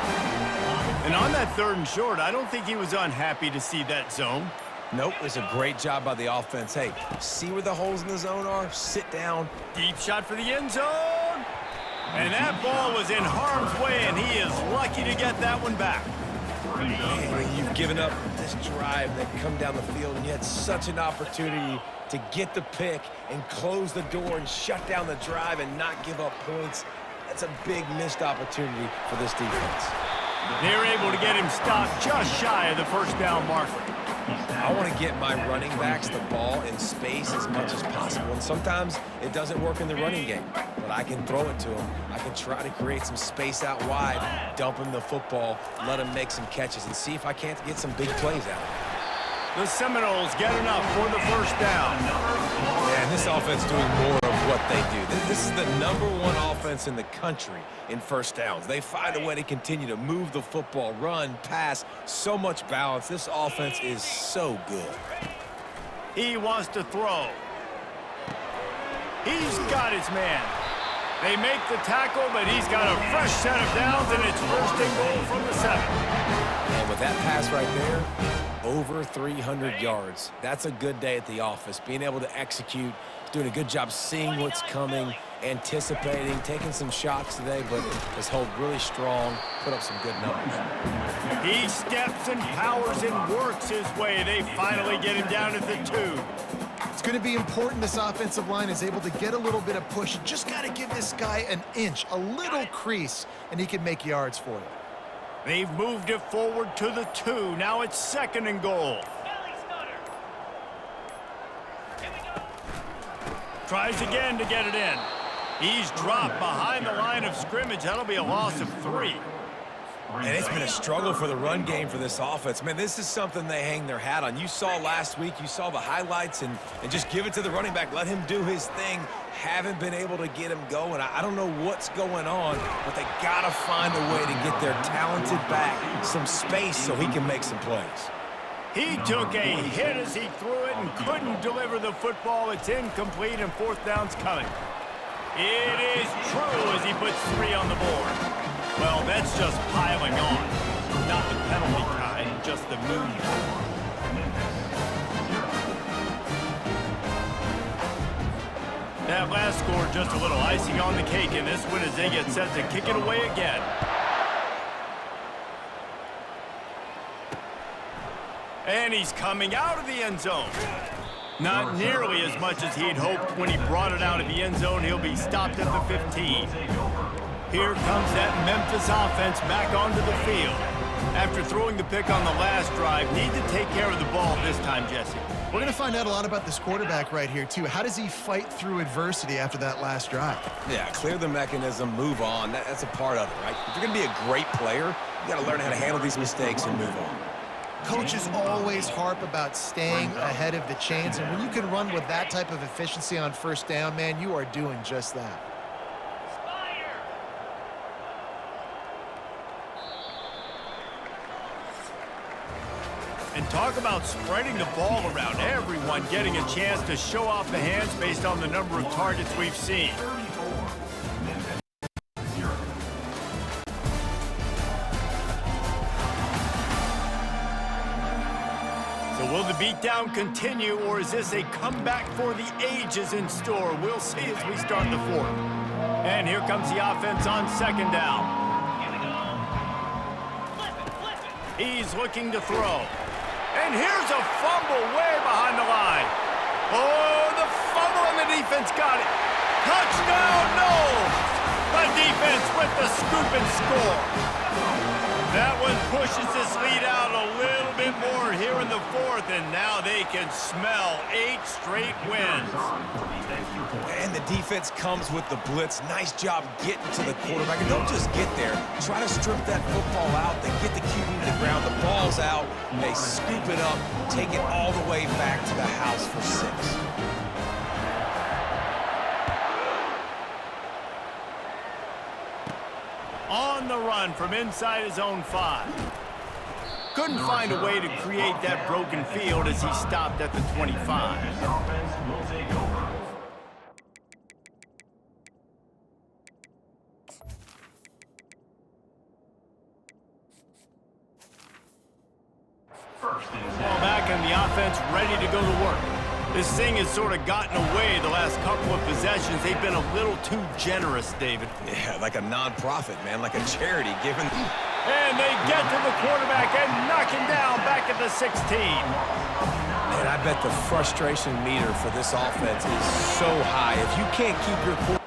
And on that 3rd and short, I don't think he was unhappy to see that zone. Nope, it's a great job by the offense. Hey, see where the holes in the zone are? Sit down. Deep shot for the end zone. And that ball was in harm's way, and he is lucky to get that one back. Man, you've given up this drive and then come down the field, and you had such an opportunity to get the pick and close the door and shut down the drive and not give up points. That's a big missed opportunity for this defense. They're able to get him stopped just shy of the first down marker. I want to get my running backs the ball in space as much as possible, and sometimes it doesn't work in the running game, but I can throw it to him. I can try to create some space out wide, dump him the football, let him make some catches, and see if I can't get some big plays out of it. The Seminoles get enough for the first down. And this offense doing more of what they do. This is the #1 offense in the country in first downs. They find a way to continue to move the football, run, pass, so much balance. This offense is so good. He wants to throw. He's got his man. They make the tackle, but he's got a fresh set of downs, and it's first and goal from the 7. And with that pass right there, over 300 yards. That's a good day at the office. Being able to execute, doing a good job seeing what's coming, anticipating, taking some shots today, but has held really strong, put up some good numbers. He steps and powers and works his way. They finally get him down at the 2. It's going to be important this offensive line is able to get a little bit of push. You just got to give this guy an inch, a little crease, and he can make yards for you. They've moved it forward to the 2. Now it's second and goal. Tries again to get it in. He's dropped behind the line of scrimmage. That'll be a loss of 3. And it's been a struggle for the run game for this offense. Man, this is something they hang their hat on. You saw last week, you saw the highlights, and just give it to the running back. Let him do his thing. Haven't been able to get him going. I don't know what's going on, but they got to find a way to get their talented back some space so he can make some plays. He took a hit as he threw it and couldn't deliver the football. It's incomplete, and fourth down's coming. It is true as he puts 3 on the board. Well, that's just piling on. Not the penalty kind, just the mood. That last score just a little icing on the cake in this one as they get set to kick it away again. And he's coming out of the end zone. Not nearly as much as he'd hoped when he brought it out of the end zone. He'll be stopped at the 15. Here comes that Memphis offense back onto the field. After throwing the pick on the last drive, need to take care of the ball this time, Jesse. We're going to find out a lot about this quarterback right here, too. How does he fight through adversity after that last drive? Yeah, clear the mechanism, move on. That's a part of it, right? If you're going to be a great player, you got to learn how to handle these mistakes and move on. Coaches always harp about staying ahead of the chains, and when you can run with that type of efficiency on first down, man, you are doing just that. And talk about spreading the ball around. Everyone getting a chance to show off the hands based on the number of targets we've seen. So will the beatdown continue, or is this a comeback for the ages in store? We'll see as we start the 4th. And here comes the offense on second down. He's looking to throw. And here's a fumble way behind the line. Oh, the fumble, and the defense got it. Touchdown, no! The defense with the scoop and score. That one pushes this lead out a little bit more here in the 4th, and now they can smell 8 straight wins. And the defense comes with the blitz. Nice job getting to the quarterback. And don't just get there. Try to strip that football out. They get the QB to the ground. The ball's out. They scoop it up, take it all the way back to the house for 6. On the run from inside his own 5. Couldn't find a way to create that broken field as he stopped at the 25. Ball back and the offense ready to go to work. This thing has sort of gotten away the last couple of possessions. They've been a little too generous, David. Yeah, like a non-profit, man, like a charity giving. And they get to the quarterback and knock him down back at the 16. And I bet the frustration meter for this offense is so high. If you can't keep your quarterback,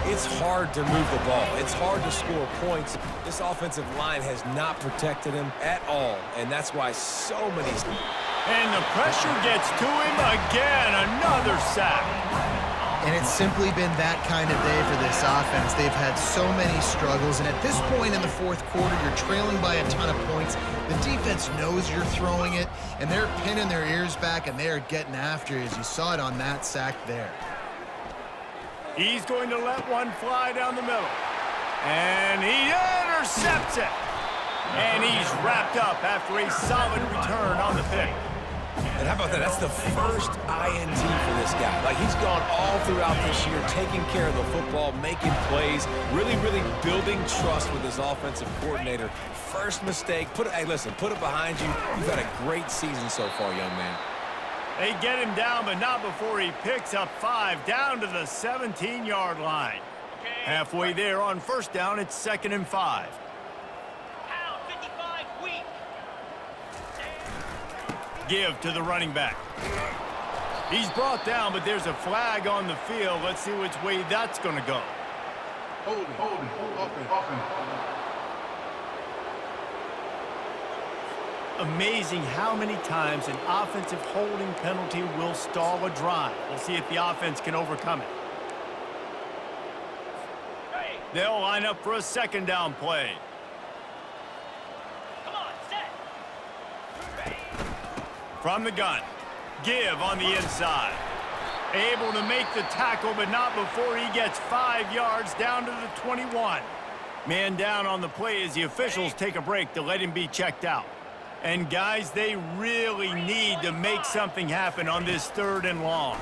it's hard to move the ball. It's hard to score points. This offensive line has not protected him at all, and that's why so many... And the pressure gets to him again. Another sack. And it's simply been that kind of day for this offense. They've had so many struggles, and at this point in the fourth quarter, you're trailing by a ton of points. The defense knows you're throwing it, and they're pinning their ears back, and they are getting after you, as you saw it on that sack there. He's going to let one fly down the middle. And he intercepts it. And he's wrapped up after a solid return on the pick. And how about that? That's the first INT for this guy. Like, he's gone all throughout this year, taking care of the football, making plays, really building trust with his offensive coordinator. First mistake. Hey, listen, put it behind you. You've had a great season so far, young man. They get him down, but not before he picks up 5 down to the 17-yard line. Halfway there on first down, it's 2nd and 5. Give to the running back. He's brought down, but there's a flag on the field. Let's see which way that's going to go. Hold it. Amazing how many times an offensive holding penalty will stall a drive. We'll see if the offense can overcome it. They'll line up for a 2nd down play. From the gun, give on the inside. Able to make the tackle, but not before he gets 5 yards down to the 21. Man down on the play as the officials take a break to let him be checked out. And guys, they really need to make something happen on this 3rd and long.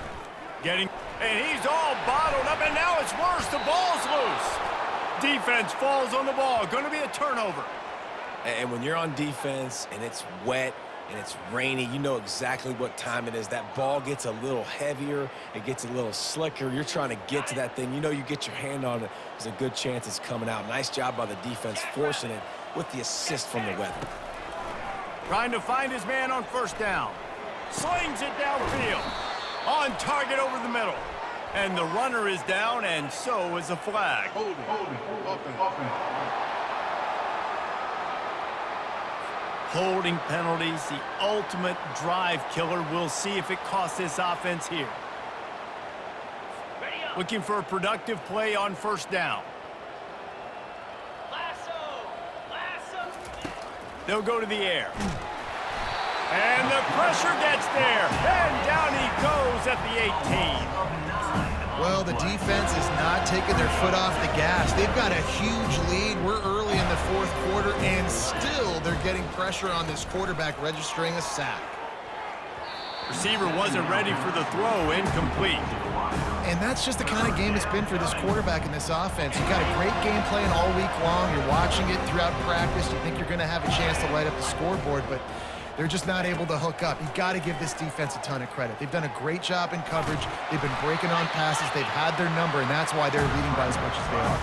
And he's all bottled up, and now it's worse. The ball's loose. Defense falls on the ball. Going to be a turnover. And when you're on defense and it's wet, and it's rainy, you know exactly what time it is. That ball gets a little heavier. It gets a little slicker. You're trying to get to that thing. You know you get your hand on it. There's a good chance it's coming out. Nice job by the defense forcing it with the assist from the weather. Trying to find his man on first down. Slings it downfield. On target over the middle. And the runner is down, and so is a flag. Hold it. Holding penalties, the ultimate drive killer. We'll see if it costs this offense here. Looking for a productive play on first down. Lasso. They'll go to the air. And the pressure gets there. And down he goes at the 18. Well, the defense is not taking their foot off the gas. They've got a huge lead. We're early in the fourth quarter, and still they're getting pressure on this quarterback, registering a sack. Receiver wasn't ready for the throw, incomplete. And that's just the kind of game it's been for this quarterback in this offense. You've got a great game plan all week long. You're watching it throughout practice. You think you're going to have a chance to light up the scoreboard, but they're just not able to hook up. You've got to give this defense a ton of credit. They've done a great job in coverage. They've been breaking on passes. They've had their number, and that's why they're leading by as much as they are.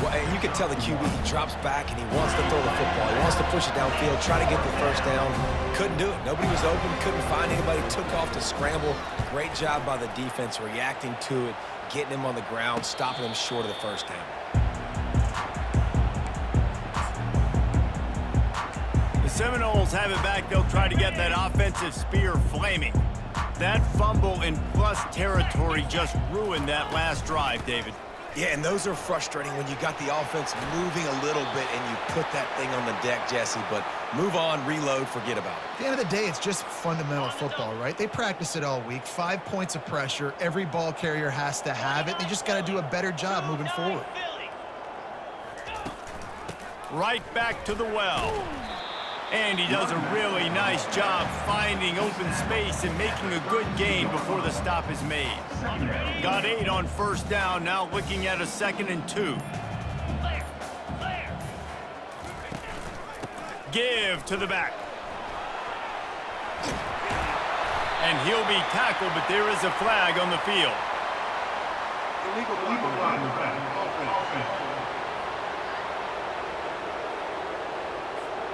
Well, and you can tell the QB, he drops back, and he wants to throw the football. He wants to push it downfield, try to get the first down. Couldn't do it. Nobody was open, couldn't find anybody, took off to scramble. Great job by the defense reacting to it, getting him on the ground, stopping him short of the first down. Seminoles have it back. They'll try to get that offensive spear flaming. That fumble in plus territory just ruined that last drive, David. Yeah, and those are frustrating when you got the offense moving a little bit and you put that thing on the deck, Jesse, but move on, reload, forget about it. At the end of the day, it's just fundamental football, right? They practice it all week. 5 points of pressure. Every ball carrier has to have it. They just got to do a better job moving forward. Right back to the well. And he does a really nice job finding open space and making a good gain before the stop is made. Got 8 on first down, now looking at a 2nd and 2. Give to the back. And he'll be tackled, but there is a flag on the field. Illegal blocking is back. Offense.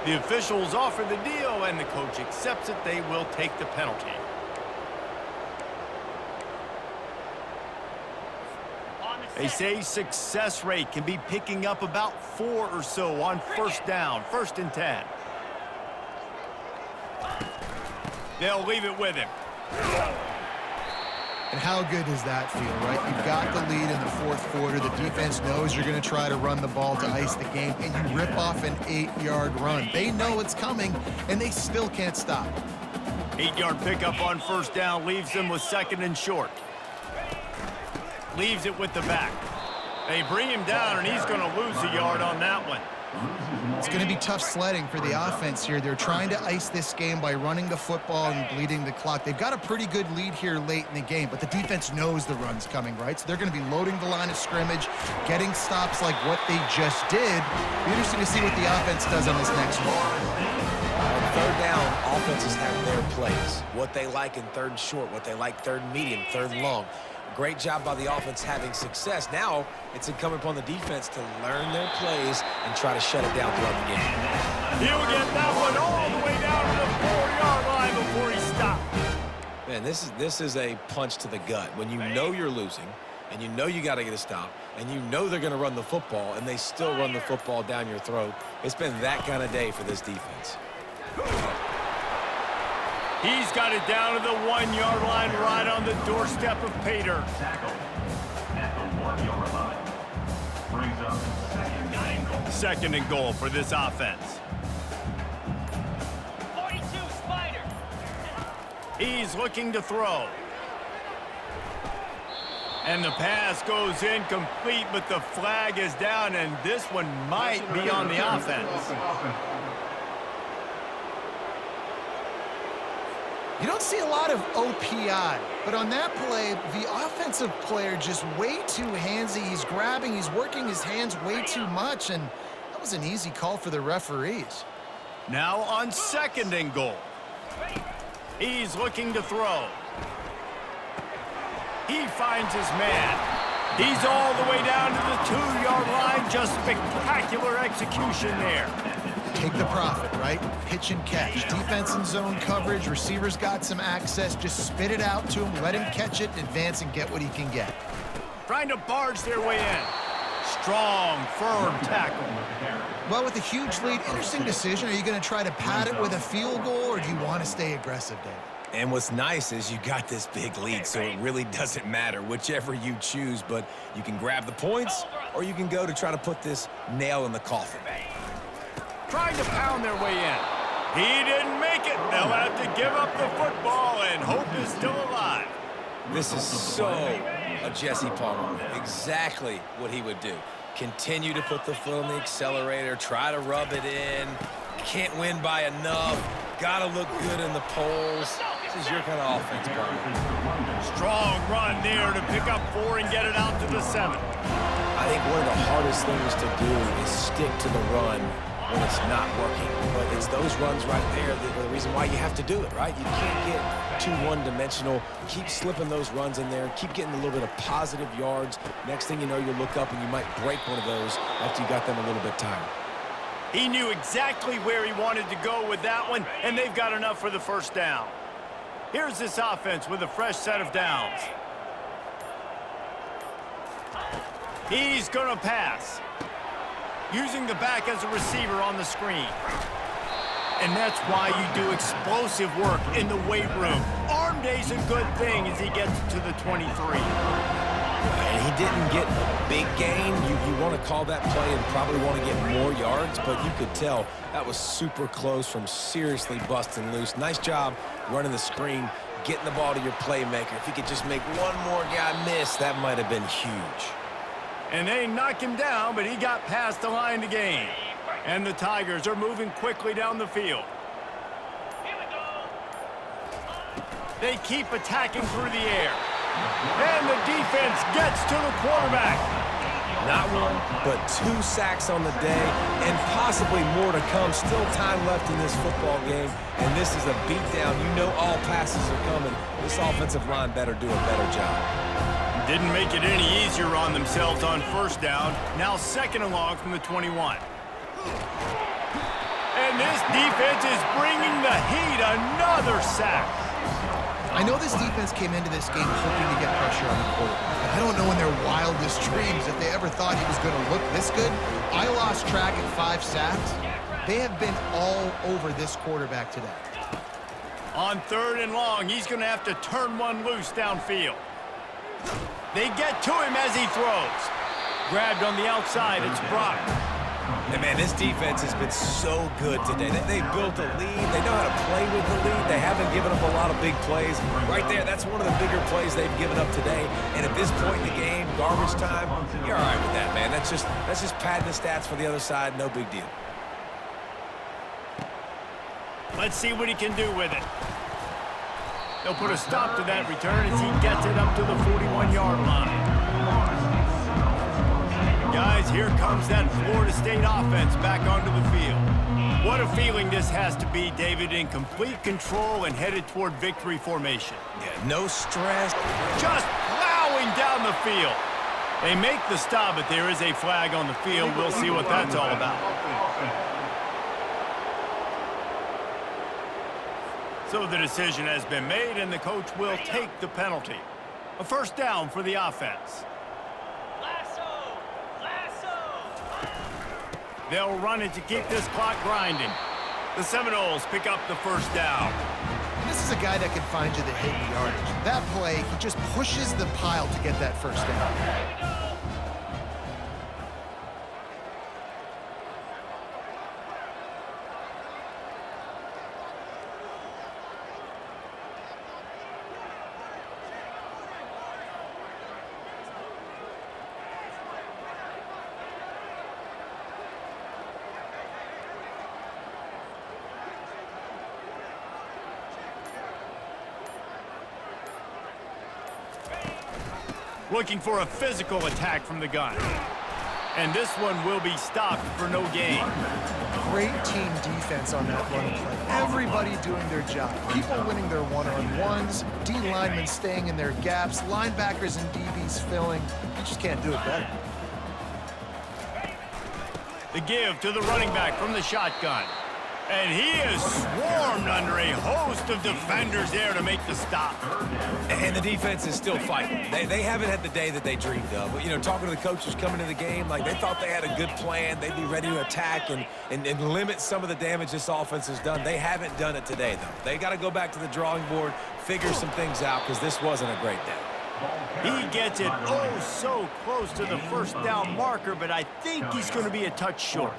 The officials offer the deal, and the coach accepts it. They will take the penalty. They say success rate can be picking up about 4 or so on first down, 1st and 10. They'll leave it with him. And how good does that feel, right? You've got the lead in the 4th quarter. The defense knows you're going to try to run the ball to ice the game, and you rip off an 8-yard run. They know it's coming, and they still can't stop. 8-yard pickup on first down leaves them with 2nd and short. Leaves it with the back. They bring him down, and he's going to lose a yard on that one. It's going to be tough sledding for the offense here. They're trying to ice this game by running the football and bleeding the clock. They've got a pretty good lead here late in the game, but the defense knows the run's coming, right? So they're going to be loading the line of scrimmage, getting stops like what they just did. It'll be interesting to see what the offense does on this next one. On 3rd down, offenses have their plays. What they like in 3rd and short, what they like 3rd and medium, 3rd and long. Great job by the offense having success. Now it's incumbent upon the defense to learn their plays and try to shut it down throughout the game. He'll get that one all the way down to the 4-yard line before he stops. Man, this is a punch to the gut. When you know you're losing and you know you got to get a stop and you know they're going to run the football and they still run the football down your throat, it's been that kind of day for this defense. He's got it down to the 1-yard line right on the doorstep of Pater. Tackle at the 1-yard line. Brings up 2nd and goal. 2nd and goal for this offense. 42 Spider. He's looking to throw. And the pass goes incomplete, but the flag is down, and this one might be on the offense. You don't see a lot of OPI, but on that play, the offensive player just way too handsy. He's grabbing, he's working his hands way too much, and that was an easy call for the referees. Now on 2nd and goal. He's looking to throw. He finds his man. He's all the way down to the 2-yard line. Just spectacular execution there. Take the profit, right? Pitch and catch. Defense and zone coverage. Receivers got some access. Just spit it out to him. Let him catch it, advance, and get what he can get. Trying to barge their way in. Strong, firm tackle. Well, with a huge lead, interesting decision. Are you going to try to pad it with a field goal, or do you want to stay aggressive, David? And what's nice is you got this big lead, so it really doesn't matter whichever you choose, but you can grab the points, or you can go to try to put this nail in the coffin. Trying to pound their way in. He didn't make it. They'll have to give up the football, and hope is still alive. This is so a Jesse Palmer. Exactly what he would do. Continue to put the foot on the accelerator, try to rub it in. Can't win by enough. Gotta look good in the polls. This is your kind of offense, Palmer. Strong run there to pick up 4 and get it out to the 7. I think one of the hardest things to do is stick to the run when it's not working. But it's those runs right there that are the reason why you have to do it, right? You can't get too one-dimensional. Keep slipping those runs in there. Keep getting a little bit of positive yards. Next thing you know, you'll look up and you might break one of those after you got them a little bit tired. He knew exactly where he wanted to go with that one, and they've got enough for the 1st down. Here's this offense with a fresh set of downs. He's going to pass. Using the back as a receiver on the screen. And that's why you do explosive work in the weight room. Arm day's a good thing as he gets to the 23. And he didn't get a big gain. You want to call that play and probably want to get more yards, but you could tell that was super close from seriously busting loose. Nice job running the screen, getting the ball to your playmaker. If he could just make one more guy miss, that might have been huge. And they knock him down, but he got past the line to gain. And the Tigers are moving quickly down the field. They keep attacking through the air. And the defense gets to the quarterback. Not one, but 2 sacks on the day, and possibly more to come. Still time left in this football game, and this is a beatdown. You know all passes are coming. This offensive line better do a better job. Didn't make it any easier on themselves on first down. Now 2nd and long from the 21. And this defense is bringing the heat. Another sack. I know this defense came into this game hoping to get pressure on the quarterback. But I don't know in their wildest dreams if they ever thought he was going to look this good. I lost track at 5 sacks. They have been all over this quarterback today. On 3rd and long, he's going to have to turn one loose downfield. They get to him as he throws. Grabbed on the outside, it's Brock. And man, this defense has been so good today. They've built a lead. They know how to play with the lead. They haven't given up a lot of big plays. Right there, that's one of the bigger plays they've given up today. And at this point in the game, garbage time, you're all right with that, man. That's just padding the stats for the other side. No big deal. Let's see what he can do with it. They'll put a stop to that return as he gets it up to the 41-yard line. Guys, here comes that Florida State offense back onto the field. What a feeling this has to be, David, in complete control and headed toward victory formation. Yeah, no stress. Just plowing down the field. They make the stop, but there is a flag on the field. We'll see what that's all about. So the decision has been made, and the coach will take the penalty. A 1st down for the offense. They'll run it to keep this clock grinding. The Seminoles pick up the 1st down. This is a guy that can find you the hidden yardage. That play, he just pushes the pile to get that 1st down. Looking for a physical attack from the gun. And this one will be stopped for no gain. Great team defense on that run play. Everybody doing their job. People winning their one-on-ones, D linemen staying in their gaps, linebackers and DBs filling. You just can't do it better. The give to the running back from the shotgun. And he is swarmed under a host of defenders there to make the stop. And the defense is still fighting. They haven't had the day that they dreamed of. But, you know, talking to the coaches coming to the game, like they thought they had a good plan. They'd be ready to attack and limit some of the damage this offense has done. They haven't done it today, though. They got to go back to the drawing board, figure some things out, because this wasn't a great day. He gets it oh so close to the 1st down marker, but I think he's going to be a touch short.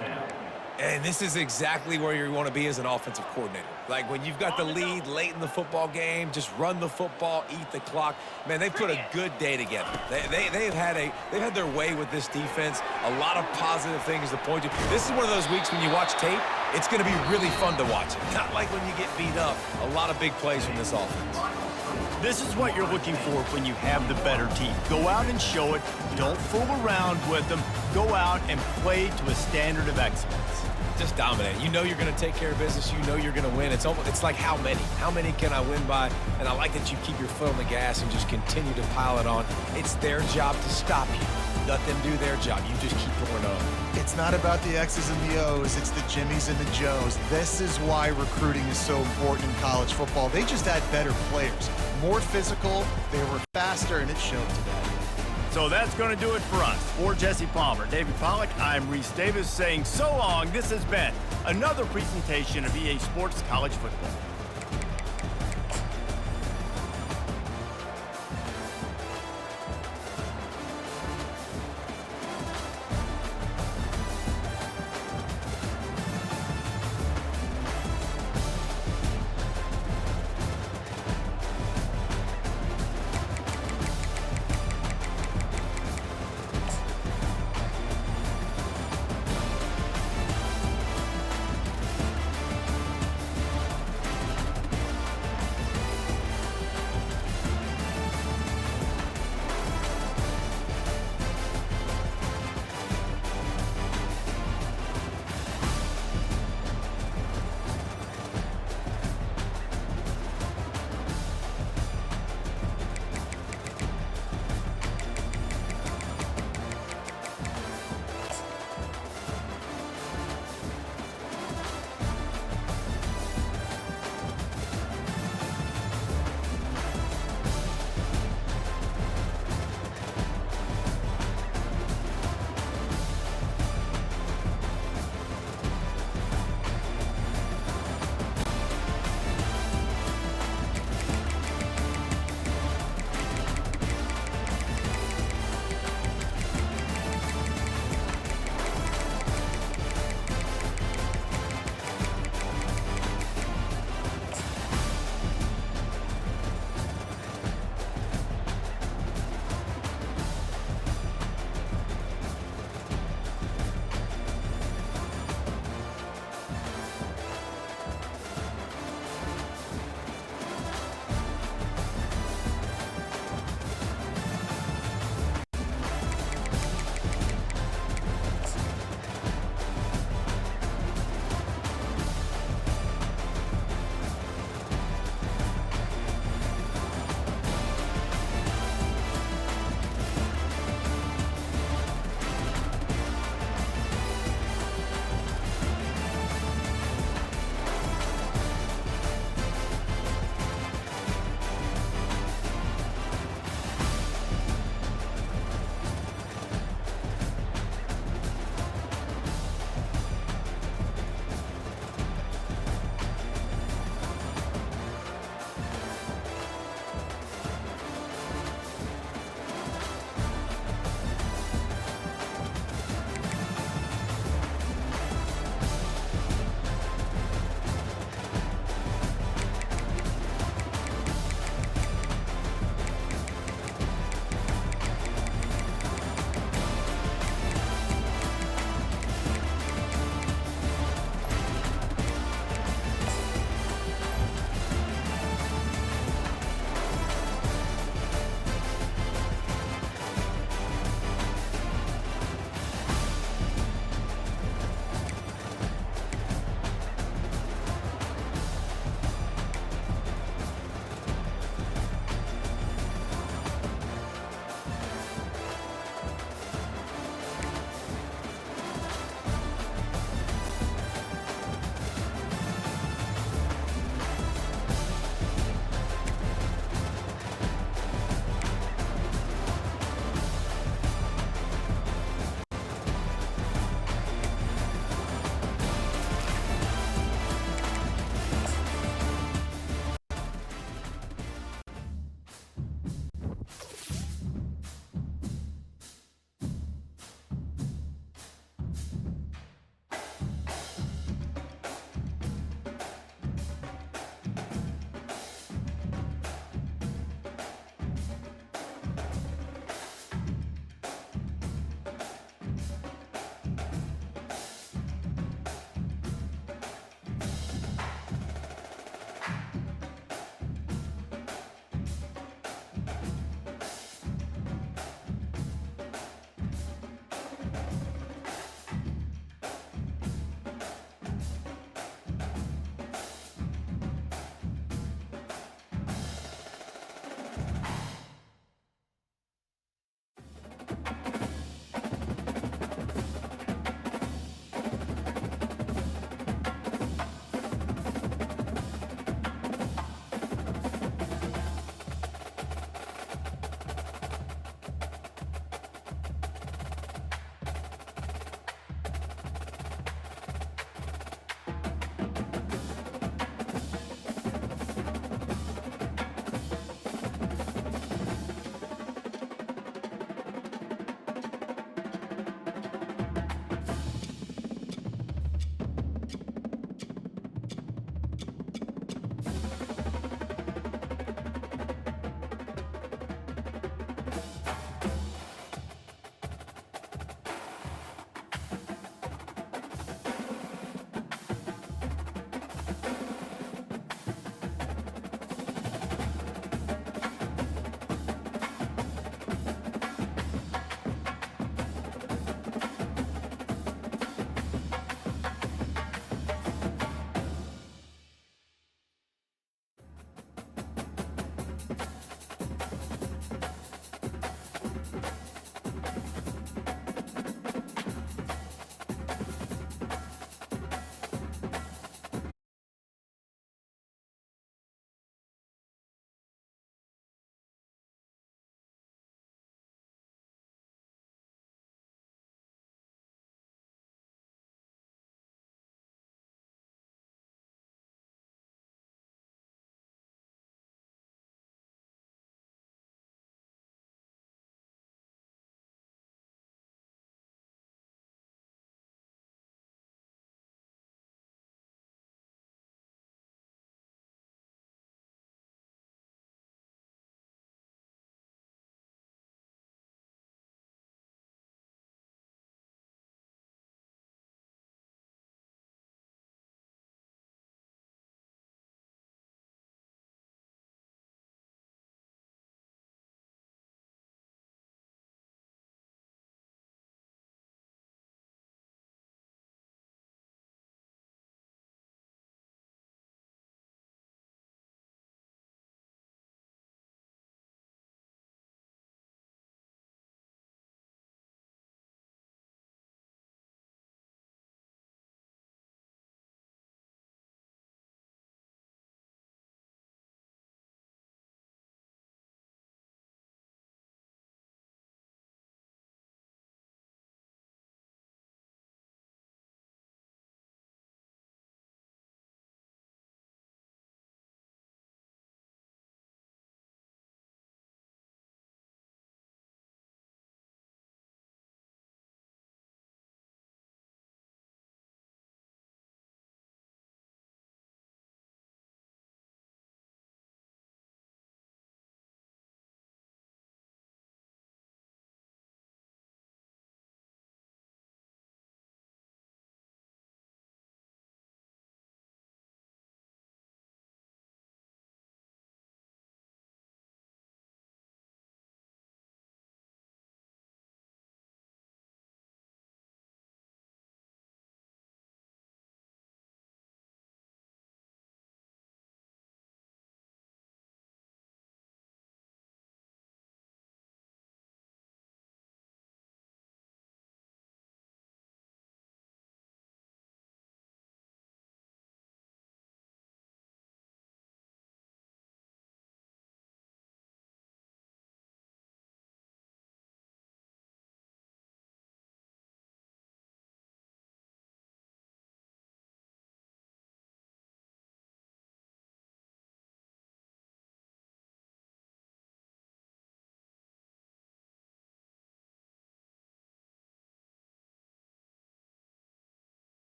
And this is exactly where you want to be as an offensive coordinator. Like when you've got the lead late in the football game, just run the football, eat the clock. Man, they've put a good day together. They've had their way with this defense. A lot of positive things to point to. This is one of those weeks when you watch tape, it's going to be really fun to watch it. Not like when you get beat up. A lot of big plays from this offense. This is what you're looking for when you have the better team. Go out and show it. Don't fool around with them. Go out and play to a standard of excellence. Just dominate. You know you're going to take care of business. You know you're going to win. It's like how many? How many can I win by? And I like that you keep your foot on the gas and just continue to pile it on. It's their job to stop you. Let them do their job. You just keep going on. It's not about the X's and the O's. It's the Jimmies and the Joes. This is why recruiting is so important in college football. They just had better players. More physical. They were faster, and it showed today. So that's going to do it for us. For Jesse Palmer, David Pollack, I'm Reese Davis saying so long. This has been another presentation of EA Sports College Football.